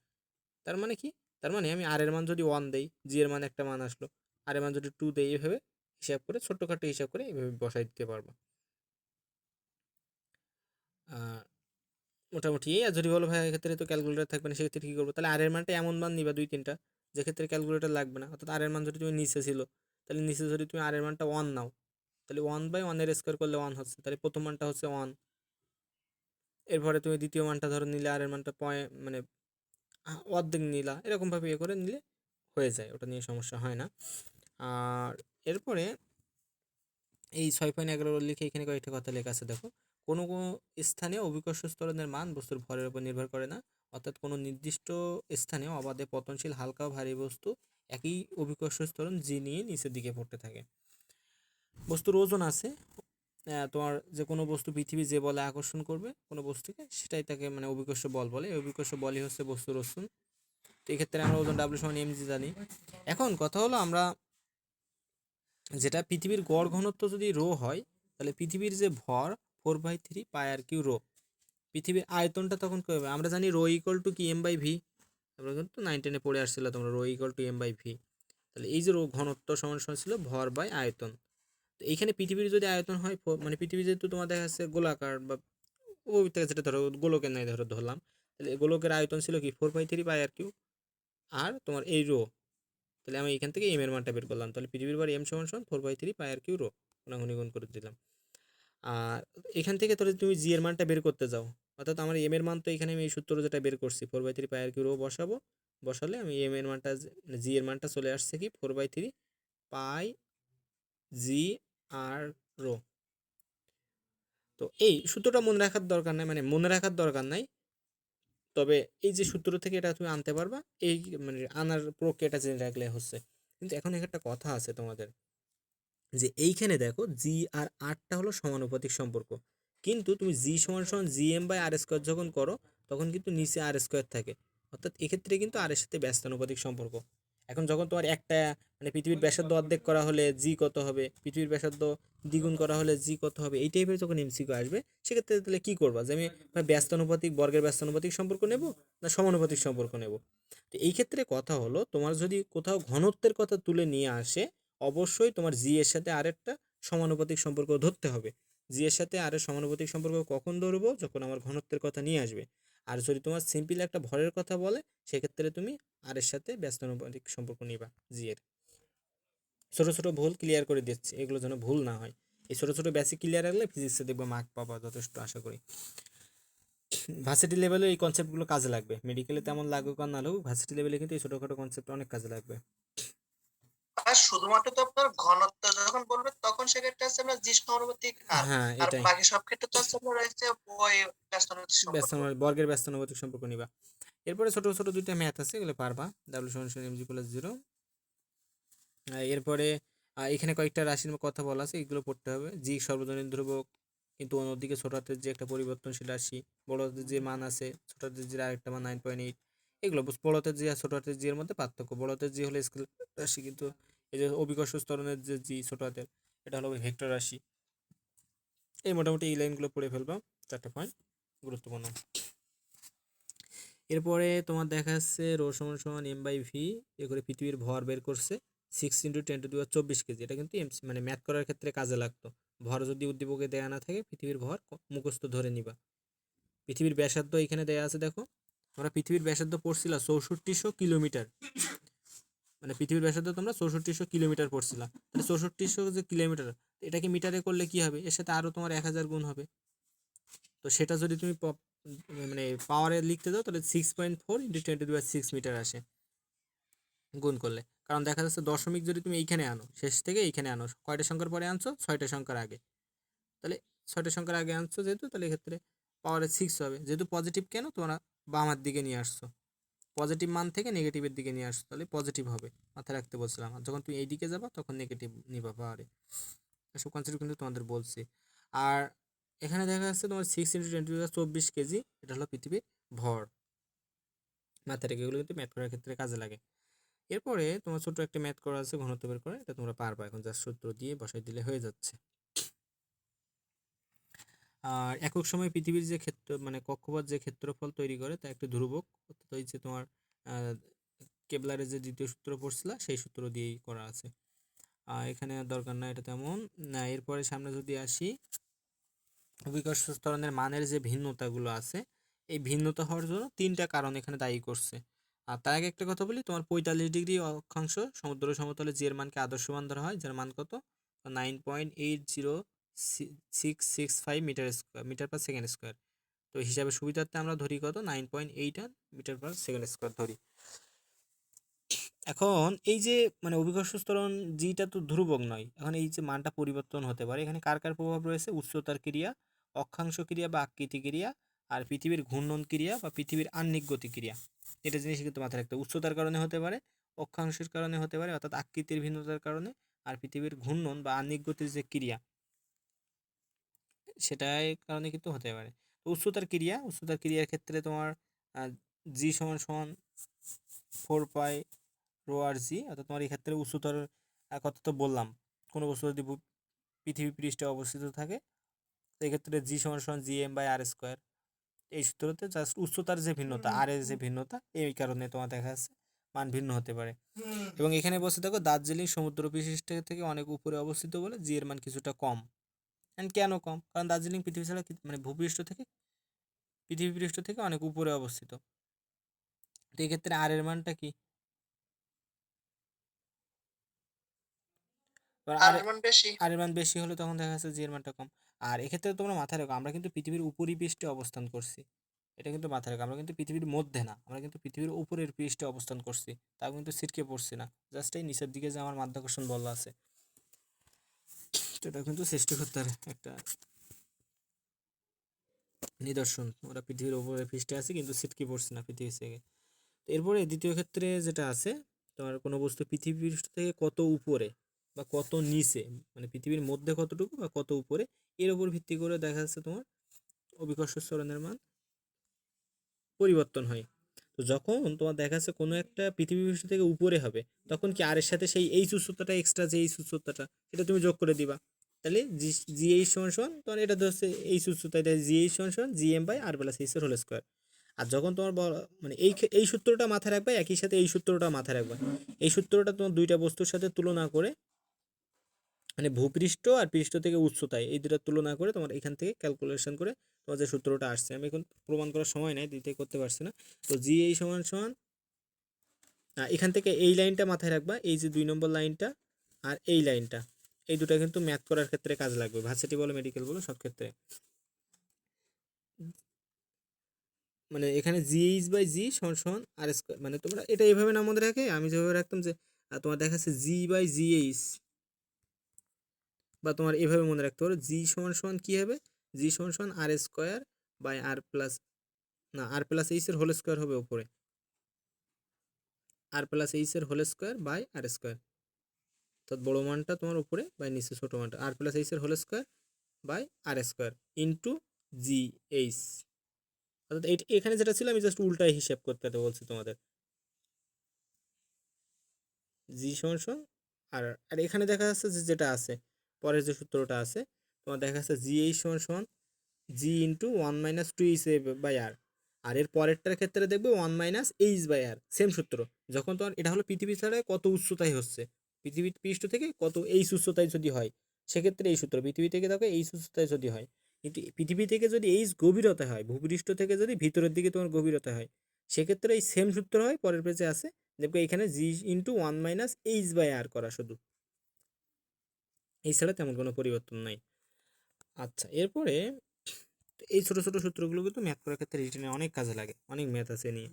তার মানে কি, তার মানে আমি আর এর মান যদি ওয়ান দেই, জি এর মান একটা মান আসলো, আর এর মান যদি টু দেই, এইভাবে হিসাব করে ছোট্টখাটো হিসাব করে এইভাবে বসাই দিতে পারবো। মোটামুটি এই। আর যদি বলো ভাই এক্ষেত্রে তো ক্যালকুলেটর থাকবে না, সেক্ষেত্রে কী করবো, তাহলে আর এর মানটা এমন মান নিবা দুই তিনটা যে ক্ষেত্রে ক্যালকুলেটর লাগবে না। অর্থাৎ আর এর মান যদি তুমি নিচে ছিল, তাহলে নিচে যদি তুমি আর এর মানটা ওয়ান নাও, তাহলে ওয়ান বাই ওয়ানের স্কোয়ার করলে ওয়ান হচ্ছে, তাহলে প্রথম মানটা হচ্ছে ওয়ান। এরপরে তুমি দ্বিতীয় মানটা ধরো নিলে, আর এর মানটা মানে অর্ধেক নিলা, এরকমভাবে ইয়ে করে নিলে হয়ে যায়, ওটা নিয়ে সমস্যা হয় না। আর এরপরে এই 6.11 লিখে এখানে কয়েকটা কথা লেখা আছে দেখো। কোনো কোনো স্থানে অভিকর্ষ ত্বরণের মান বস্তুর ভরের উপর নির্ভর করে না, অর্থাৎ কোনো নির্দিষ্ট স্থানে অবাধে পতনশীল হালকা ও ভারী বস্তু একই অভিকর্ষ ত্বরণ জি নিয়ে নিচের দিকে পড়তে থাকে। বস্তুর ওজন আছে, তোমার যে কোনো বস্তু পৃথিবী যে বলে আকর্ষণ করবে কোনো বস্তুকে, সেটাই তাকে মানে অভিকর্ষ বল বলে। এই অভিকর্ষ বলই হচ্ছে বস্তুর ওজন। তো এক্ষেত্রে আমরা ওজন ডাব্লিউ সমান এমজি জানি। এখন কথা হলো, আমরা যেটা পৃথিবীর গড় ঘনত্ব যদি রো হয়, তাহলে পৃথিবীর যে ভর 4/3 পাই আর কিউ রো। পৃথিবীর আয়তনটা তখন কী হবে, আমরা জানি রো ইকুয়াল টু কি এম বাই ভি, আমরা কিন্তু 9 10-এ পড়ে আসছিল তোমরা, rho equal to M by V. তাহলে এই যে রো ঘনত্ব সমান সমান ছিল ভর বাই আয়তন। তো এইখানে পৃথিবীর যদি আয়তন হয় মানে পৃথিবী যেহেতু তোমার দেখা যাচ্ছে গোলাকার বা ওই থেকে যেটা ধরো গোলকের নাই ধরলাম, তাহলে গোলকের আয়তন ছিল কি 4/3 পাই আর কিউ, আর তোমার এই রো, তাহলে আমি এখান থেকে এম এর মানটা বের করলাম, তাহলে পৃথিবীর বার এম সমান সমান 4/3 পাই আর কিউ রো, গুণাগুণ করে দিলাম। আর এখান থেকে তোর তুমি জি এর মানটা বের করতে যাও, অর্থাৎ আমার এম এর মান তো এখানে আমি এই সূত্র যেটা বের করছি 4/3 পাই আর কিউ রো বসাবো, বসালে আমি এম এর মানটা জি এর মানটা চলে আসছে কি 4/3 পাই জি আর রো। তো এই সূত্রটা মনে রাখার দরকার নাই, মানে মনে রাখার দরকার নাই, তবে এই যে সূত্র থেকে এটা তুমি আনতে পারবা, এই মানে আনার প্রক্রিয়াটা জেনে রাখলে হচ্ছে। কিন্তু এখন একটা কথা আছে তোমাদের, যে এইখানে দেখো জি আর আরটা হলো সমানুপাতিক সম্পর্ক, কিন্তু তুমি জি সমান সমান G M by R square যখন করো, তখন কিন্তু নিচে আর স্কোয়ার থাকে, অর্থাৎ এক্ষেত্রে কিন্তু আর এর সাথে ব্যস্তানুপাতিক সম্পর্ক। এখন যখন তোমার একটা মানে পৃথিবীর ব্যাসার্ধ অর্ধেক করা হলে জি কত হবে, পৃথিবীর ব্যাসার্ধ দ্বিগুণ করা হলে জি কত হবে, এই টাইপের যখন এমসিকিউ আসবে, সেক্ষেত্রে তাহলে কি করবা, যে আমি ব্যস্তানুপাতিক বর্গের ব্যস্তানুপাতিক সম্পর্ক নেব না সমানুপাতিক সম্পর্ক নেব। তো এই ক্ষেত্রে কথা হলো, তোমার যদি কোথাও ঘনত্বের কথা তুলে নিয়ে আসে, অবশ্যই তোমার জি এর সাথে আরেকটা সমানুপাতিক সম্পর্ক ধরতে হবে। জি এর সাথে আর সমানুপাতিক সম্পর্ক কখন ধরবো, যখন আমার ঘনত্বের কথা নিয়ে আসবে। আর যদি তোমার সিম্পল একটা ভরের কথা বলে, সেক্ষেত্রে তুমি আর এর সাথে ব্যস্তানুপাতিক সম্পর্ক নিবা জি এর। ছোট ছোট ভুল ক্লিয়ার করে দিচ্ছি, এগুলো যেন ভুল না হয়। এই ছোট ছোট বেসিক ক্লিয়ার রাখলে ফিজিক্সে দেখবো মার্ক পাবা যথেষ্ট, আশা করি। ভার্সিটি লেভেলে এই কনসেপ্টগুলো কাজে লাগবে, মেডিকেলে তেমন লাগুক আর না লাগুক, ভার্সিটি লেভেলে কিন্তু এই ছোটখাটো কনসেপ্ট অনেক কাজে লাগবে। আর শুধুমাত্র তো আপনার ঘনত্ব যখন বলবে, তখন সেক্ষেত্রে হচ্ছে আমরা জি সমানুপাতিক আর, হ্যাঁ আর এটাই, বাকি সব ক্ষেত্রে তো হচ্ছে আপনার রয়েছে ওই ব্যস্তানুপাতিক সম্পর্ক। বর্গের ব্যস্তানুপাতিক সম্পর্ক নিবা। এরপরে ছোট ছোট দুইটা ম্যাথ আছে, এগুলো পারবা, ডাব্লিউ সমান সমান এমজি প্লাস জিরো। এরপরে এখানে কয়েকটা রাশির কথা বলা আছে, এগুলো পড়তে হবে। জি সর্বজনীন ধ্রুবক, কিন্তু অন্যদিকে ছোট হাতের যে একটা পরিবর্তনশীল রাশি, বড় হাতের যে মান আছে, ছোট হাতের যে আরেকটা মান 9.8। এগুলো বড় হাতের জি আর ছোট হাতের জি এর মধ্যে পার্থক্য, বড় হাতের জি হলো স্কেল রাশি, কিন্তু এই যে অভিকর্ষ ত্বরণের যে জি ছোট হাতের, এটা হলো ভেক্টর রাশি। এই মোটামুটি এই লাইনগুলো পড়ে ফেলবা, 4টা পয়েন্ট গুরুত্বপূর্ণ। এরপরে তোমার দেখা যাচ্ছে রো সমান সমান এম বাই ভি, এ করে পৃথিবীর ভর বের করছে 6 × 10⁻²৪ কেজি। এটা কিন্তু মানে ম্যাথ করার ক্ষেত্রে কাজে লাগতো। ভর যদি উদ্দীপকে দেয়া না থাকে, পৃথিবীর ভর মুখস্থ ধরে নিবা। পৃথিবীর ব্যাসার্ধ এখানে দেয়া আছে দেখো, আমরা পৃথিবীর ব্যাসার্ধ পড়ছিলাম 6400 কিলোমিটার, মানে পৃথিবীর ব্যাসার্ধ তোমরা 6400 কিলোমিটার পড়ছিলাম, তাহলে 6400 যে কিলোমিটার, এটাকে মিটারে করলে কি হবে, এর সাথে আরও তোমার 1000 গুণ হবে। তো সেটা যদি তুমি মানে পাওয়ারে লিখতে দাও, তাহলে 6.4 × 10⁻6 মিটার আসে গুণ করলে। কারণ দেখা যাচ্ছে দশমিক যদি তুমি এইখানে আনো, শেষ থেকে এইখানে আনো, কয়টা সংখ্যার পরে আনছো, 6টা সংখ্যার আগে, তাহলে 6টা সংখ্যার আগে আনছো যেহেতু, তাহলে এক্ষেত্রে পাওয়ারে 6 হবে। যেহেতু পজিটিভ কেন, তোমরা বামার দিকে নিয়ে আসছো, পজিটিভ মান থেকে নেগেটিভের দিকে নিয়ে আসছো, তাহলে পজিটিভ হবে, মাথায় রাখতে বলছিলাম। আর যখন তুমি এই দিকে যাবা তখন নেগেটিভ নিবা পাওয়ারে। এসব কনসেপ্ট কিন্তু তোমাদের বলছি। আর এখানে দেখা যাচ্ছে তোমার 6 × 10⁻²৪ কেজি, এটা হলো পৃথিবীর ভর। মাথায় রেখে এগুলো কিন্তু ম্যাথ করার ক্ষেত্রে কাজে লাগে। এরপরে তোমার ছোট একটা ম্যাথ করা আছে ঘনত্ব বের করে, এটা তোমরা পারবা, এখন জাস্ট সূত্র দিয়ে বসাই দিলে হয়ে যাচ্ছে। আর একক সময় পৃথিবীর যে ক্ষেত্র মানে কক্ষপথ যে ক্ষেত্রফল তৈরি করে তা একটি ধ্রুবক, অর্থাৎ ওই যে তোমার কেবলারের যে দ্বিতীয় সূত্র পড়ছিলা সেই সূত্র দিয়েই করা আছে। এখানে আর দরকার না এটা তেমন না। এরপরে সামনে যদি আসি, অভিকর্ষ ত্বরণের মানের যে ভিন্নতাগুলো আছে, এই ভিন্নতা হওয়ার জন্য 3টা কারণ এখানে দায়ী করছে। আর তার আগে একটা কথা বলি, তোমার 45 ডিগ্রি অক্ষাংশ সমুদ্র সমতলে জি এর মানকে আদর্শ মান ধরা হয়, যার মান কত 9.80665 মিটার/সেকেন্ড স্কোয়ার। তো হিসাবে সুবিধার্থে আমরা ধরি কত 9.81 মিটার/সেকেন্ড স্কোয়ার ধরি। এখন এই যে মানে অভিকর্ষ ত্বরণ জিটা তো ধ্রুবক নয়, এখন এই যে মানটা পরিবর্তন হতে পারে, এখানে কার কার প্রভাব রয়েছে, উচ্চতার ক্রিয়া, অক্ষাংশ ক্রিয়া বা আকৃতি ক্রিয়া, আর পৃথিবীর ঘূর্ণন ক্রিয়া বা পৃথিবীর আহ্নিক গতি ক্রিয়া। এটা জিনিস কিন্তু মাথায় রাখতে, উচ্চতার কারণে হতে পারে, অক্ষাংশের কারণে হতে পারে অর্থাৎ আকৃতির ভিন্নতার কারণে, আর পৃথিবীর ঘূর্ণন বা আহ্নিক গতির যে ক্রিয়া সেটার কারণে কিন্তু হতে পারে। তো উচ্চতার ক্রিয়ার ক্ষেত্রে তোমার জি সমান সমান 4π ρ/g, অর্থাৎ তোমার এই ক্ষেত্রে উচ্চতার কথা তো বললাম, কোনো বস্তু যদি পৃথিবী পৃষ্ঠে অবস্থিত থাকে, তো এক্ষেত্রে জি সমান সমান gm/r²। এই সূত্রতে জাস্ট উচ্চতার যে ভিন্নতা, আর এর যে ভিন্নতা, এই কারণে তোমার দেখা যাচ্ছে মান ভিন্ন হতে পারে। এবং এখানে বসে দেখো দার্জিলিং সমুদ্র পৃষ্ঠ থেকে অনেক উপরে অবস্থিত বলে জি এর মান কিছুটা কম। এন্ড কেন কম, কারণ দার্জিলিং পৃথিবী ছাড়া মানে পৃথিবী পৃষ্ঠ থেকে অনেক উপরে অবস্থিত। তো এক্ষেত্রে আর এর মানটা কি, আর আর মান বেশি। আর এর মান বেশি হলে তখন দেখা যাচ্ছে জি এর মানটা কম। আর এক্ষেত্রে তোমরা মাথায় রাখো, আমরা কিন্তু পৃথিবীর উপরিপৃষ্ঠে অবস্থান করছি, এটা কিন্তু মাথায় রাখো, আমরা কিন্তু পৃথিবীর মধ্যে না, আমরা কিন্তু পৃথিবীর উপরের পৃষ্ঠে অবস্থান করছি, তাও কিন্তু ছিটকে পড়ছি না, জাস্ট এই নিচের দিকে যে আমার মাধ্যাকর্ষণ বল আছে, তো এটা কিন্তু সৃষ্টিকর্তার একটা নিদর্শন, ওরা পৃথিবীর উপরের পৃষ্ঠে আছে কিন্তু ছিটকে পড়ছে না পৃথিবী থেকে। তো এরপরে দ্বিতীয় ক্ষেত্রে যেটা আছে, তোমার কোনো বস্তু পৃথিবী পৃষ্ঠ থেকে কত উপরে বা কত নিচে, মানে পৃথিবীর মধ্যে কতটুকু বা কত উপরে, এর উপর ভিত্তি করে দেখা যাচ্ছে তোমার অভিকর্ষ ত্বরণের মান পরিবর্তন হয়। তো যখন তোমার দেখা যাচ্ছে কোনো একটা পৃথিবী পৃষ্ঠ থেকে উপরে হবে, তখন কি আর এর সাথে সেই এইচ উচ্চতাটা এক্সট্রা যে এইচ উচ্চতাটা এটা তুমি যোগ করে দিবা, তাহলে জি এইচ সমান সমান তোমার এটা ধরছে এইচ উচ্চতা, এটা জি এইচ সমান সমান gm/r+h²। আর যখন তোমার মানে এই সূত্রটা মাথায় রাখবে, একই সাথে এই সূত্রটা মাথায় রাখবে। এই সূত্রটা তোমার দুইটা বস্তুর সাথে তুলনা করে, মানে ভূপৃষ্ঠ আর পৃষ্ঠ থেকে উচ্চতায় এই দুটো তুলনা করে তোমার এখান থেকে ক্যালকুলেশন করে তোমার যে সূত্রটা আসছে, আমি এখন প্রমাণ করার সময় নাই, দিতে করতে পারছি না। তো জি এই সমান সমান এখান থেকে এই লাইনটা মাথায় রাখবা, এই যে 2 নম্বর লাইনটা আর এই লাইনটা, এই দুটো কিন্তু ম্যাথ করার ক্ষেত্রে কাজ লাগবে, ভার্সিটি বলো মেডিকেল বলো সব ক্ষেত্রে। মানে এখানে GH/G সমান সমান r², মানে তোমরা এটা এইভাবে না মনে রাখে, আমি যেভাবে রাখতাম যে তোমার দেখা যাচ্ছে G/GH, বা তোমার এভাবে মনে রাখতে পারো জি সমান সমান কি হবে, জি সমান সমান r²/r+, না r+h² হবে উপরে, r+h²/r², অর্থাৎ বড় মানটা তোমার উপরে বাই নিচে ছোট মানটা, r+h² ইন্টু GH। অর্থাৎ এখানে যেটা ছিল আমি জাস্ট উল্টাই হিসাব করতে বলছি তোমাদের, জি সমান সমান আর আর এখানে দেখা যাচ্ছে যে যেটা আছে পরের যে সূত্রটা আছে, তোমার দেখা যাচ্ছে GH সমান সমান জি ইন্টু 1 - 2h/r। আর এর পরেরটার ক্ষেত্রে দেখবে 1 - h/r, সেম সূত্র। যখন তোমার এটা হলো পৃথিবী ছাড়া কত উচ্চতায় হচ্ছে, পৃথিবীর পৃষ্ঠ থেকে কত এইচ উচ্চতায় যদি হয়, সেক্ষেত্রে এই সূত্র পৃথিবী থেকে দেখো এইচ উচ্চতায় যদি হয়, কিন্তু পৃথিবী থেকে যদি এইচ গভীরতা হয়, ভূপৃষ্ঠ থেকে যদি ভিতরের দিকে তোমার গভীরতা হয়, সেক্ষেত্রে এই সেম সূত্র হয়, পরের পেজে আছে দেখবে এখানে জি ইন্টু 1 - h/r করা শুধু, এই ছাড়া তেমন কোনো পরিবর্তন নাই। আচ্ছা, এরপরে এই ছোট ছোট সূত্রগুলো কিন্তু ম্যাথ করার ক্ষেত্রে রিটেনে অনেক কাজে লাগে, অনেক ম্যাথ আছে নিয়ে।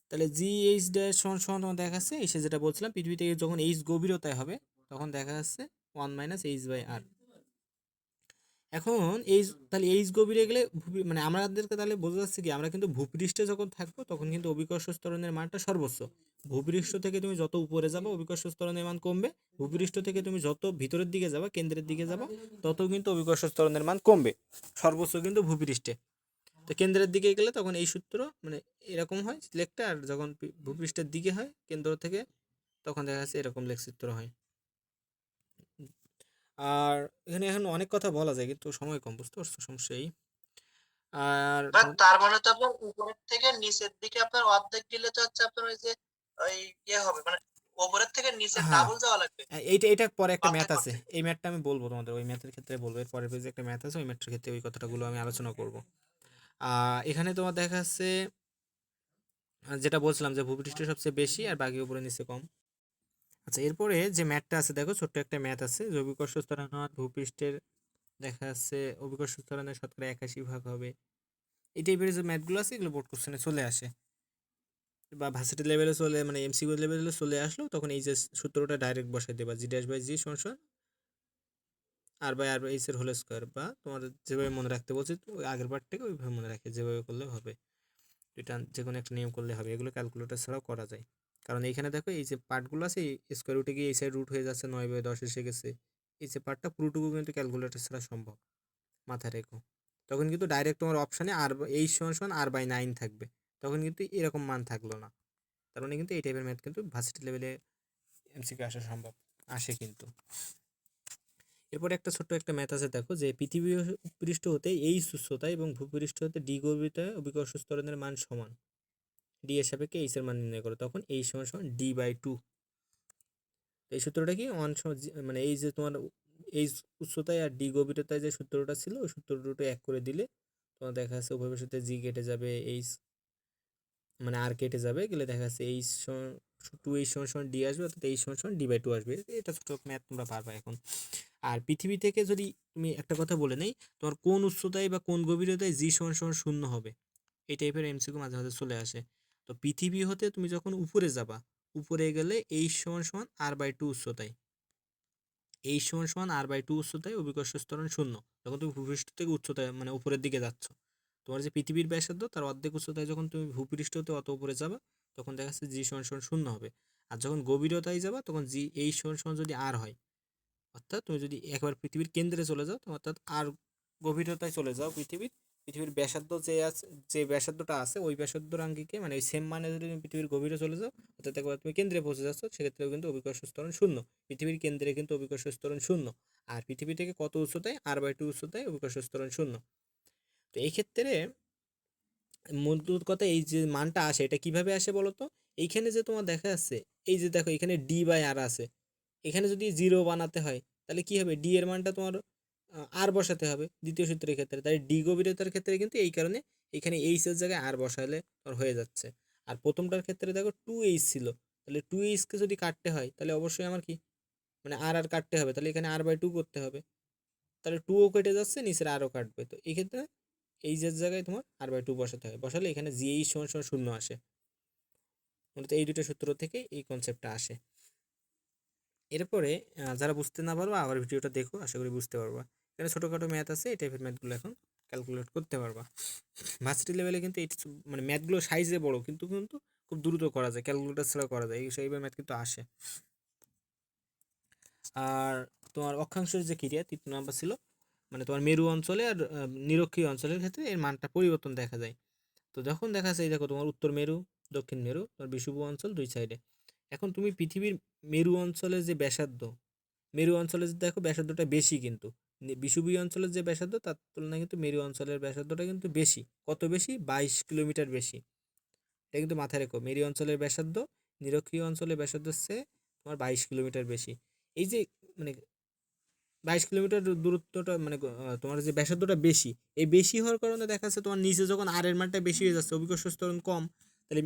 তাহলে GH ড্যাশ সমান সমান তোমার দেখা যাচ্ছে এসে যেটা বলছিলাম, পৃথিবী থেকে যখন এইচ গভীরতায় হবে তখন দেখা যাচ্ছে 1 - h/r। এখন এই তাহলে এইচ গভীরে গেলে মানে আমাদেরকে তাহলে বোঝা যাচ্ছে কি আমরা কিন্তু ভূপৃষ্ঠে যখন থাকবো তখন কিন্তু অভিকর্ষ ত্বরণের মানটা সর্বোচ্চ। ভূপৃষ্ঠ থেকে তুমি যত উপরে যাবে অভিকর্ষ ত্বরণের মান কমবে, ভূপৃষ্ঠ থেকে তুমি যত ভিতরের দিকে যাবা কেন্দ্রের দিকে যাবা তত কিন্তু অভিকর্ষ ত্বরণের মান কমবে, সর্বোচ্চ কিন্তু ভূপৃষ্ঠে। তো কেন্দ্রের দিকে গেলে তখন এই সূত্র মানে এরকম হয় লেখটা, আর যখন ভূপৃষ্ঠের দিকে হয় কেন্দ্র থেকে তখন দেখা যাচ্ছে এরকম লেখ চিত্র হয়। আর এখানে এখন অনেক কথা বলা যায় কিন্তু সময় কম, বুঝতে পারছো, সমস্যা এই। আর বাট তার মানে তো আপনার উপরের থেকে নিচের দিকে আপনার অর্ধেক গেলে তো হচ্ছে আপনার ওই যে ওই ইয়ে হবে, মানে উপরের থেকে নিচে হ্যাঁ, ডাবল যাওয়া লাগবে এইটা এটা পরে একটা ম্যাথ অর্ধেক আছে, করতে। এই ম্যাথটা আমি বলবো তোমাদের, ওই ম্যাথের ক্ষেত্রে বলবো, এর পরের পেজে একটা ম্যাথ আছে, ওই ম্যাথের ক্ষেত্রে ওই কথাগুলো আমি আলোচনা করব। এখানে তোমার দেখা যাচ্ছে যেটা বলছিলাম যে ভূপৃষ্ঠ সবচেয়ে বেশি আর বাকি উপরে নিচে কম। আচ্ছা, এরপরে যে ম্যাথটা আছে দেখো, ছোট্ট একটা ম্যাথ আছে যে অভিকর্ষ ত্বরণ হওয়ার ভূপৃষ্ঠের দেখা যাচ্ছে অভিকর্ষ ত্বরণের শতকরা 81 ভাগ হবে। এই টাইপের যে ম্যাথগুলো আছে এগুলো বোর্ড কোশ্চেনে চলে আসে বা ভার্সিটি লেভেলে চলে, মানে এমসিকিউ লেভেলে চলে আসলো তখন এই যে সূত্রটা ডাইরেক্ট বসাই দেবা, জি ড্যাশ বাই জি সমান আর বাই এইচ এর হোল স্কোয়ার, বা তোমার যেভাবে মনে রাখতে বলছি ওই আগের পার্ট থেকে ওইভাবে মনে রাখে, যেভাবে করলে হবে, এটা যে কোনো একটা নিয়ম করলে হবে, এগুলো ক্যালকুলেটর ছাড়াও করা যায়। কারণ এইখানে দেখো এই যে পার্টগুলো আছে এই স্কোয়ার রুটে গিয়ে এই সাইড রুট হয়ে যাচ্ছে, 9/10 এসে গেছে, এই যে পার্টটা পুরোটুকু কিন্তু ক্যালকুলেটর ছাড়া সম্ভব, মাথায় রেখো। তখন কিন্তু ডাইরেক্ট তোমার অপশানে এইচ সমান r/9 থাকবে, তখন কিন্তু এরকম মান থাকলো না। তার মানে কিন্তু এই টাইপের ম্যাথ কিন্তু ভার্সিটি লেভেলে এমসিকিউ আসা সম্ভব, আসে কিন্তু। এরপরে একটা ছোট্ট একটা ম্যাথ আছে দেখো, যে পৃথিবী পৃষ্ঠ হতে এই উচ্চতা এবং ভূপৃষ্ঠ হতে ডি গভীরতায় অভিকর্ষ ত্বরণের মান সমান, ডি এর সাপেক্ষে এইচ এর মান নির্ণয় করো, তখন এইচ সমান d/2। এই সূত্রটা কি মানে এই যে তোমার এই উচ্চতায় আর ডি গভীরতায় যে সূত্রটা ছিল ওই সূত্রটা এক করে দিলে তোমার দেখা যাচ্ছে উভয়ের সাথে জি কেটে যাবে, এইচ মানে আর কেটে যাবে, গেলে দেখা যাচ্ছে এইচ টু এইচ সমান ডি আসবে, অর্থাৎ এইচ সমান d/2 আসবে। এটা ছোট ম্যাথ তোমরা পারবা এখন। আর পৃথিবী থেকে যদি তুমি একটা কথা বলে নেই, তোমার কোন উচ্চতায় বা কোন গভীরতায় জি সমান সমান 0 হবে, এই টাইপের এমসিকিউ মাঝে মাঝে চলে আসে। তো পৃথিবী হতে তুমি যখন উপরে যাবা, উপরে গেলে এইচ সমান সমান r/2 উচ্চতায়, এইচ সমান সমান r/2 উচ্চতায় অভিকর্ষ ত্বরণ 0, যখন তুমি ভূপৃষ্ঠ থেকে উচ্চতায় মানে উপরের দিকে যাচ্ছ, তোমার যে পৃথিবীর ব্যাসার্ধ তার অর্ধেক উচ্চতায় যখন তুমি ভূপৃষ্ঠ হতে অত উপরে যাবা তখন দেখা যাচ্ছে জি সমান সমান 0 হবে। আর যখন গভীরতায় যাবা তখন জি এইচ সমান সমান যদি আর হয়, অর্থাৎ তুমি যদি একবার পৃথিবীর কেন্দ্রে চলে যাও, অর্থাৎ আর গভীরতায় চলে যাও পৃথিবীর ব্যাসার্ধ যে আছে, যে ব্যাসার্ধটা আছে ওই ব্যাসার্ধর আঙ্গিকে মানে ওই সেম মানে যদি তুমি পৃথিবীর গভীরে চলে যাও, অর্থাৎ একবার তুমি কেন্দ্রে পৌঁছে যাচ্ছ, সেক্ষেত্রেও কিন্তু অভিকর্ষ ত্বরণ 0। পৃথিবীর কেন্দ্রে কিন্তু অভিকর্ষ ত্বরণ 0, আর পৃথিবী থেকে কত উচ্চতায়, r/2 উচ্চতায় অভিকর্ষ ত্বরণ 0। তো এই ক্ষেত্রে মূল কথা এই যে মানটা আসে এটা কিভাবে আসে বলো তো, এইখানে যে তোমার দেখা যাচ্ছে এই যে দেখো এখানে d/r আছে, এখানে যদি 0 বানাতে হয় তাহলে কি হবে, ডি এর মানটা তোমার আর বসাতে হবে দ্বিতীয় সূত্রের ক্ষেত্রে, তাই ডি গভীরতার ক্ষেত্রে কিন্তু এই কারণে এখানে এইচ এর জায়গায় আর বসালে তোমার হয়ে যাচ্ছে। আর প্রথমটার ক্ষেত্রে দেখো 2h ছিল, তাহলে 2h কে যদি কাটতে হয় তাহলে অবশ্যই আমার কি মানে আর কাটতে হবে, তাহলে এখানে r/2 করতে হবে, তাহলে 2ও কেটে যাচ্ছে নিচের আরও কাটবে, তো এই ক্ষেত্রে এইচ এর জায়গায় তোমার r/2 বসাতে হয়, বসালে এখানে জিএইচ সমান সমান 0 আসে। মূলত এই দুটো সূত্র থেকে এই কনসেপ্টটা আসে। এরপরে যারা বুঝতে না পারবা আবার ভিডিওটা দেখো, আশা করি বুঝতে পারবা। এখানে ছোটোখাটো ম্যাথ আছে, এই টাইপের ম্যাথগুলো এখন ক্যালকুলেট করতে পারবা। ভার্সিটি লেভেলে কিন্তু এই মানে ম্যাথগুলো সাইজে বড় কিন্তু কিন্তু খুব দ্রুত করা যায়, ক্যালকুলেটার ছাড়া করা যায়, এই টাইপের ম্যাথ কিন্তু আসে। আর তোমার অক্ষাংশের যে ক্রিয়া 3 নম্বর ছিল, মানে তোমার মেরু অঞ্চলে আর নিরক্ষীয় অঞ্চলের ক্ষেত্রে এর মানটা পরিবর্তন দেখা যায়। তো যখন দেখা যায় এই দেখো তোমার উত্তর মেরু, দক্ষিণ মেরু, তোমার বিষুব অঞ্চল দুই সাইডে। এখন তুমি পৃথিবীর মেরু অঞ্চলের যে ব্যাসার্ধ, মেরু অঞ্চলে দেখো ব্যাসার্ধটা বেশি, কিন্তু বিষুবীয় অঞ্চলের যে ব্যাসার্ধ তার তুলনায় কিন্তু মেরু অঞ্চলের ব্যাসার্ধটা কিন্তু বেশি। কত বেশি, 22 কিলোমিটার বেশি। এটা কিন্তু মাথায় রেখো, মেরু অঞ্চলের ব্যাসার্ধ নিরক্ষীয় অঞ্চলের ব্যাসার্ধ হচ্ছে তোমার 22 কিলোমিটার বেশি। এই যে মানে 22 কিলোমিটার দূরত্বটা মানে তোমার যে ব্যাসার্ধটা বেশি, এই বেশি হওয়ার কারণে দেখা যাচ্ছে তোমার নিচে যখন আর এর মানটা বেশি হয়ে যাচ্ছে, অভিকর্ষ ত্বরণ কম, তাহলে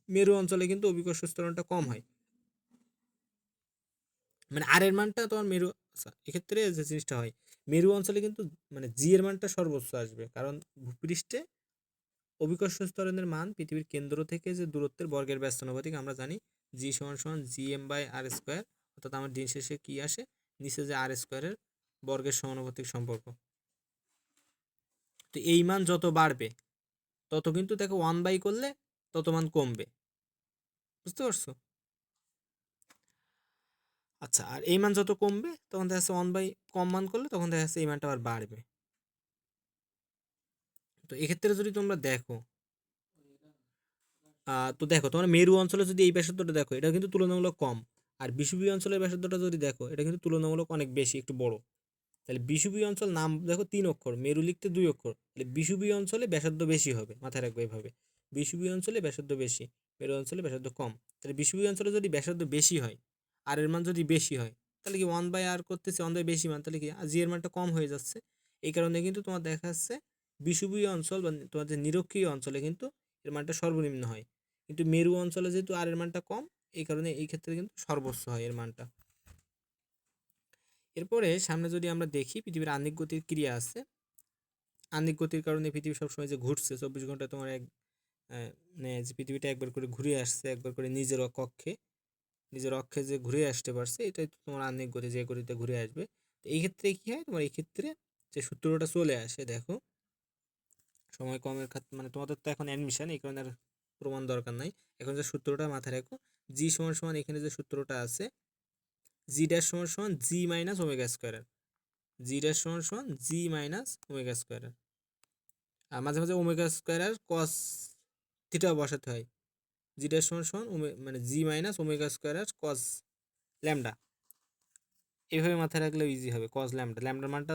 মেরু অঞ্চলে কিন্তু অভিকর্ষ ত্বরণটা কম হয়, মানে আর এর মানটা তোমার মেরু, আচ্ছা এক্ষেত্রে যে জিনিসটা হয় মেরু অঞ্চলে কিন্তু মানে জি এর মানটা সর্বোচ্চ আসবে, কারণ ভূপৃষ্ঠে অভিকর্ষ ত্বরণের মান পৃথিবীর কেন্দ্র থেকে যে দূরত্বের বর্গের ব্যস্তানুপাতিক আমরা জানি, জি সমান সমান gm/r², অর্থাৎ আমার দিন শেষে কি আসে, নিচে যে আর স্কোয়ারের বর্গের সমানুপাতিক সম্পর্ক, তো এই মান যত বাড়বে তত কিন্তু তাকে 1/, করলে তত মান কমবে, বুঝতে পারছো? আচ্ছা, আর এই মান যত কমবে তখন দেখা যাচ্ছে 1/, কম মান করলে তখন দেখা যাচ্ছে এই মানটা আবার বাড়বে। তো এক্ষেত্রে যদি তোমরা দেখো, তো দেখো তোমার মেরু অঞ্চলে যদি এই ব্যাসার্ধটা দেখো, এটা কিন্তু তুলনামূলক কম। আর বিষুবীয় অঞ্চলের ব্যাসার্ধটা যদি দেখো, এটা কিন্তু তুলনামূলক অনেক বেশি, একটু বড়। তাহলে বিষুবীয় অঞ্চল নাম দেখো 3 অক্ষর, মেরু লিখতে 2 অক্ষর, তাহলে বিষুবীয় অঞ্চলে ব্যাসার্ধ বেশি হবে, মাথায় রাখবে এভাবে। বিষুবীয় অঞ্চলে ব্যাসার্ধ বেশি, মেরু অঞ্চলে ব্যাসার্ধ কম। তাহলে বিষুবীয় অঞ্চলে যদি ব্যাসার্ধ বেশি হয়, আর এর মান যদি বেশি হয়, তাহলে কি 1/r করতেছে, 1/, বেশি মান, তাহলে কি জি এর মানটা কম হয়ে যাচ্ছে। এই কারণে কিন্তু তোমার দেখা যাচ্ছে বিষুবীয় অঞ্চল বা তোমার যে নিরক্ষীয় অঞ্চলে কিন্তু এর মানটা সর্বনিম্ন হয়, কিন্তু মেরু অঞ্চলে যেহেতু আর এর মানটা কম, এই কারণে এই ক্ষেত্রে কিন্তু সর্বোচ্চ হয় এর মানটা। এরপরে সামনে যদি আমরা দেখি, পৃথিবীর আহ্নিক গতির ক্রিয়া আছে। আহ্নিক গতির কারণে পৃথিবী সবসময় যে ঘুরছে 24 ঘন্টায়, তোমার মানে যে পৃথিবীটা একবার করে ঘুরে আসছে, একবার করে নিজের অক্ষে যে ঘুরে আসতে পারছে, এটাই তো তোমার আহ্নিক গতি, যে গতিতে ঘুরে আসবে। তো এই ক্ষেত্রে কি হয়, তোমার এই ক্ষেত্রে যে সূত্রটা চলে আসে, দেখো সময় কমের ক্ষেত্রে, মানে তোমাদের তো এখন অ্যাডমিশন, এই কারণে আর প্রমাণ দরকার নাই। এখন যে সূত্রটা মাথায় রাখো, জি সমান সমান, এখানে যে সূত্রটা আছে, জি ড্যাশ সমান সমান জি মাইনাস ওমেগা স্কোয়ার, জি ড্যাশ সমান সমান জি মাইনাস ওমেগা স্কোয়ার। আর মাঝে মাঝে ওমেগা স্কোয়ার আর কস থিটাও বসাতে হয়। জি ড্যাশ সমান সমান মানে জি মাইনাস ওমেগা স্কোয়ার আর কস ল্যামডা, এইভাবে মাথায় রাখলেও ইজি হবে। কস ল্যামডা, ল্যামডার মানটা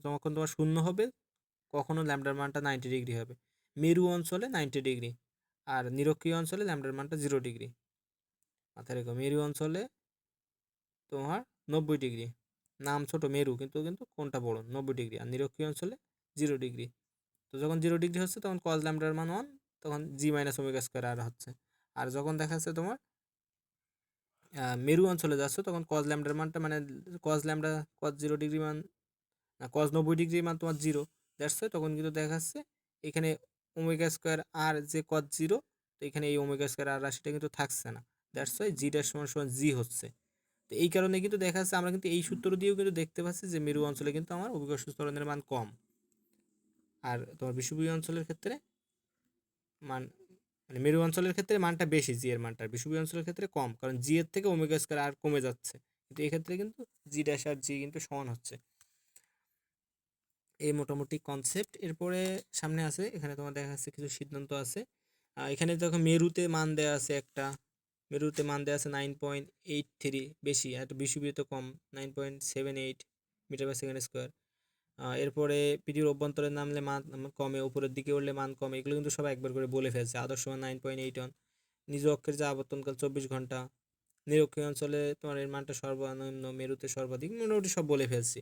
তখন তোমার শূন্য হবে, কখনো ল্যামডার মানটা 90 ডিগ্রি হবে। মেরু অঞ্চলে 90 ডিগ্রি, আর নিরক্ষীয় অঞ্চলে ল্যামডার মানটা 0 ডিগ্রি। মাথায় রেখো, মেরু অঞ্চলে তোমার 90 ডিগ্রি, নাম ছোট মেরু, কিন্তু কিন্তু কোনটা বড়, 90 ডিগ্রি। আর নিরক্ষীয় অঞ্চলে 0 ডিগ্রি। তো যখন 0 ডিগ্রি হচ্ছে তখন কজ ল্যামডার মান 1, তখন জি মাইনাস ওমেগা স্কোয়ার আর হচ্ছে। আর যখন দেখা যাচ্ছে তোমার মেরু অঞ্চলে যাচ্ছে, তখন কজ ল্যামডার মানটা, মানে কজ ল্যামডা, কজ 0 ডিগ্রি মান, না কজ 90 ডিগ্রি মান তোমার 0, যাচ্ছে তখন কিন্তু দেখা যাচ্ছে এখানে ওমেগা স্কোয়ার আর যে কজ 0, তো এখানে এই ওমেগা স্কোয়ার আর রাশিটা কিন্তু থাকছে না, দ্যাটস ওয়াই জি ড্যাশ সমান সমান জি হচ্ছে। তো এই কারণে কিন্তু দেখা যাচ্ছে আমরা কিন্তু এই সূত্র দিয়েও কিন্তু দেখতে পাচ্ছি যে মেরু অঞ্চলে কিন্তু আমার অভিকর্ষ ত্বরণের মান কম, আর তোমার বিষুবীয় অঞ্চলের ক্ষেত্রে মান, মানে মেরু অঞ্চলের ক্ষেত্রে মানটা বেশি, জি এর মানটা, বিষুবীয় অঞ্চলের ক্ষেত্রে কম, কারণ জি এর থেকে ওমেগা স্কয়ার আর কমে যাচ্ছে, কিন্তু এক্ষেত্রে কিন্তু জি ড্যাশ আর জি কিন্তু সমান হচ্ছে। এই মোটামুটি কনসেপ্ট। এরপরে সামনে আছে, এখানে তোমার দেখা যাচ্ছে কিছু সিদ্ধান্ত আছে। এখানে দেখো মেরুতে মান দেওয়া আছে একটা, মেরুতে মান দেওয়া আছে 9.83, বেশি, আর বিষুবীয়তে কম 9.78 মিটার পার সেকেন্ড স্কোয়ার। এরপরে পৃথিবীর অভ্যন্তরে নামলে মান কমে, উপরের দিকে উঠলে মান কমে, এগুলো কিন্তু সবাই একবার করে বলে ফেলছে। আদর্শ মান 9.81, নিজ অক্ষের যে আবর্তনকাল 24 ঘন্টা, নিরক্ষীয় অঞ্চলে তোমার এর মানটা সর্বনিম্ন, মেরুতে সর্বাধিক, মোটামুটি সব বলে ফেলছি।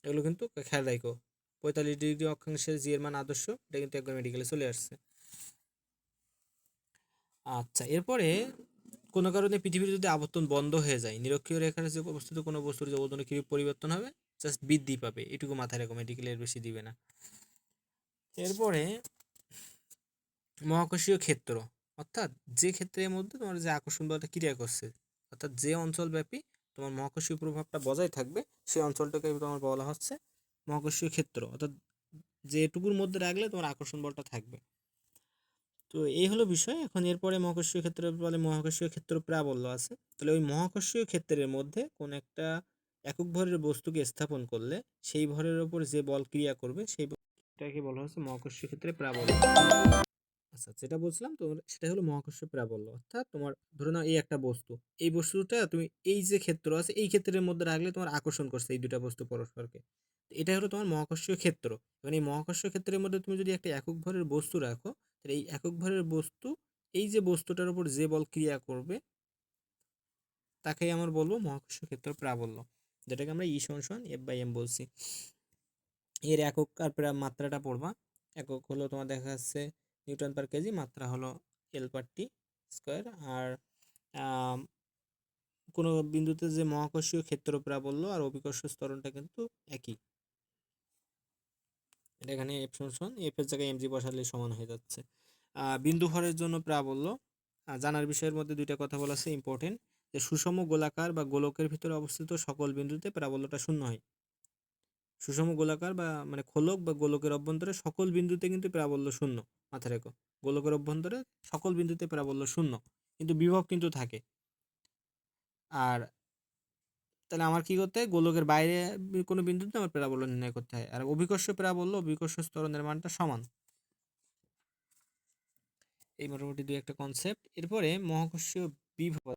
এগুলো কিন্তু খেয়াল রাখো। 45 ডিগ্রি অক্ষাংশে জি এর মান আদর্শ, এটা কিন্তু একবার মেডিকেলে চলে আসছে। আচ্ছা, এরপরে কোনো কারণে পৃথিবীর যদি আবর্তন বন্ধ হয়ে যায়, নিরক্ষীয় রেখার যে অবস্থিত কোনো বস্তুর যে ওজনে কি পরিবর্তন হবে, জাস্ট বৃদ্ধি পাবে, এটুকু মাথায় রাখো, মেডিকেলে এর বেশি দিবে না। এরপরে মহাকর্ষীয় ক্ষেত্র, অর্থাৎ যে ক্ষেত্রের মধ্যে তোমার যে আকর্ষণ বলটা ক্রিয়া করছে, অর্থাৎ যে অঞ্চলব্যাপী তোমার মহাকর্ষীয় প্রভাবটা বজায় থাকবে, সেই অঞ্চলটাকে তোমার বলা হচ্ছে মহাকর্ষীয় ক্ষেত্র, অর্থাৎ যেটুকুর মধ্যে রাখলে তোমার আকর্ষণ বলটা থাকবে। তো এই হলো বিষয়। এখন এরপরে মহাকর্ষীয় ক্ষেত্র বলে মহাকর্ষীয় ক্ষেত্র প্রাবল্য আছে। তাহলে ওই মহাকর্ষীয় ক্ষেত্রের মধ্যে কোন একটা একক ভরের বস্তুকে স্থাপন করলে সেই ভরের উপর যে বল ক্রিয়া করবে, সেই বলটাকে বলা হচ্ছে মহাকর্ষীয় ক্ষেত্রে প্রাবল্য। আচ্ছা, যেটা বলছিলাম তো, সেটা হলো মহাকর্ষীয় প্রাবল্য। অর্থাৎ তোমার ধরে নাও এই একটা বস্তু, এই বস্তুটা তুমি এই যে ক্ষেত্র আছে এই ক্ষেত্রের মধ্যে রাখলে তোমার আকর্ষণ করছে এই দুটা বস্তু পরস্পরকে, এটা হলো তোমার মহাকর্ষীয় ক্ষেত্র। এবং এই মহাকর্ষীয় ক্ষেত্রের মধ্যে তুমি যদি একটা একক ভরের বস্তু রাখো, তাহলে এই একক ভরের বস্তু, এই যে বস্তুটার উপর যে বল ক্রিয়া করবে, তাকেই আমরা বলবো মহাকর্ষীয় ক্ষেত্র প্রাবল্য, যেটাকে আমরা ই সমান সমান F/m বলছি। এর একক আর মাত্রাটা পড়বা। একক হলো তোমার দেখা যাচ্ছে নিউটন পার কেজি, মাত্রা হলো এল পার টি স্কোয়ার। আর কোনো বিন্দুতে যে মহাকর্ষীয় ক্ষেত্র প্রাবল্য আর অভিকর্ষ ত্বরণটা কিন্তু একই। এটা এখানে এফ সমান, এফ এর জায়গায় এমজি বসালে সমান হয়ে যাচ্ছে। বিন্দু ভরের জন্য প্রাবল্য জানার বিষয়ের মধ্যে দুইটা কথা বলা আছে ইম্পর্টেন্ট, যে সুষম গোলাকার বা গোলকের ভিতরে অবস্থিত সকল বিন্দুতে প্রাবল্যটা শূন্য হয়। সুষম গোলাকার বা মানে খোলক বা গোলকের অভ্যন্তরে সকল বিন্দুতে কিন্তু প্রাবল্য শূন্য। মাথায় রেখো, গোলকের অভ্যন্তরে সকল বিন্দুতে প্রাবল্য শূন্য, কিন্তু বিভব কিন্তু থাকে। আর তাহলে আমার কি করতে হয়, গোলকের বাইরে কোনো বিন্দুতে আমার প্রাবল্য নির্ণয় করতে হয়। আর অভিকর্ষ প্রাবল্য অভিকর্ষ ত্বরণের মানটা সমান। এই মোটামুটি দুই একটা কনসেপ্ট। এরপরে মহাকর্ষীয় বিভব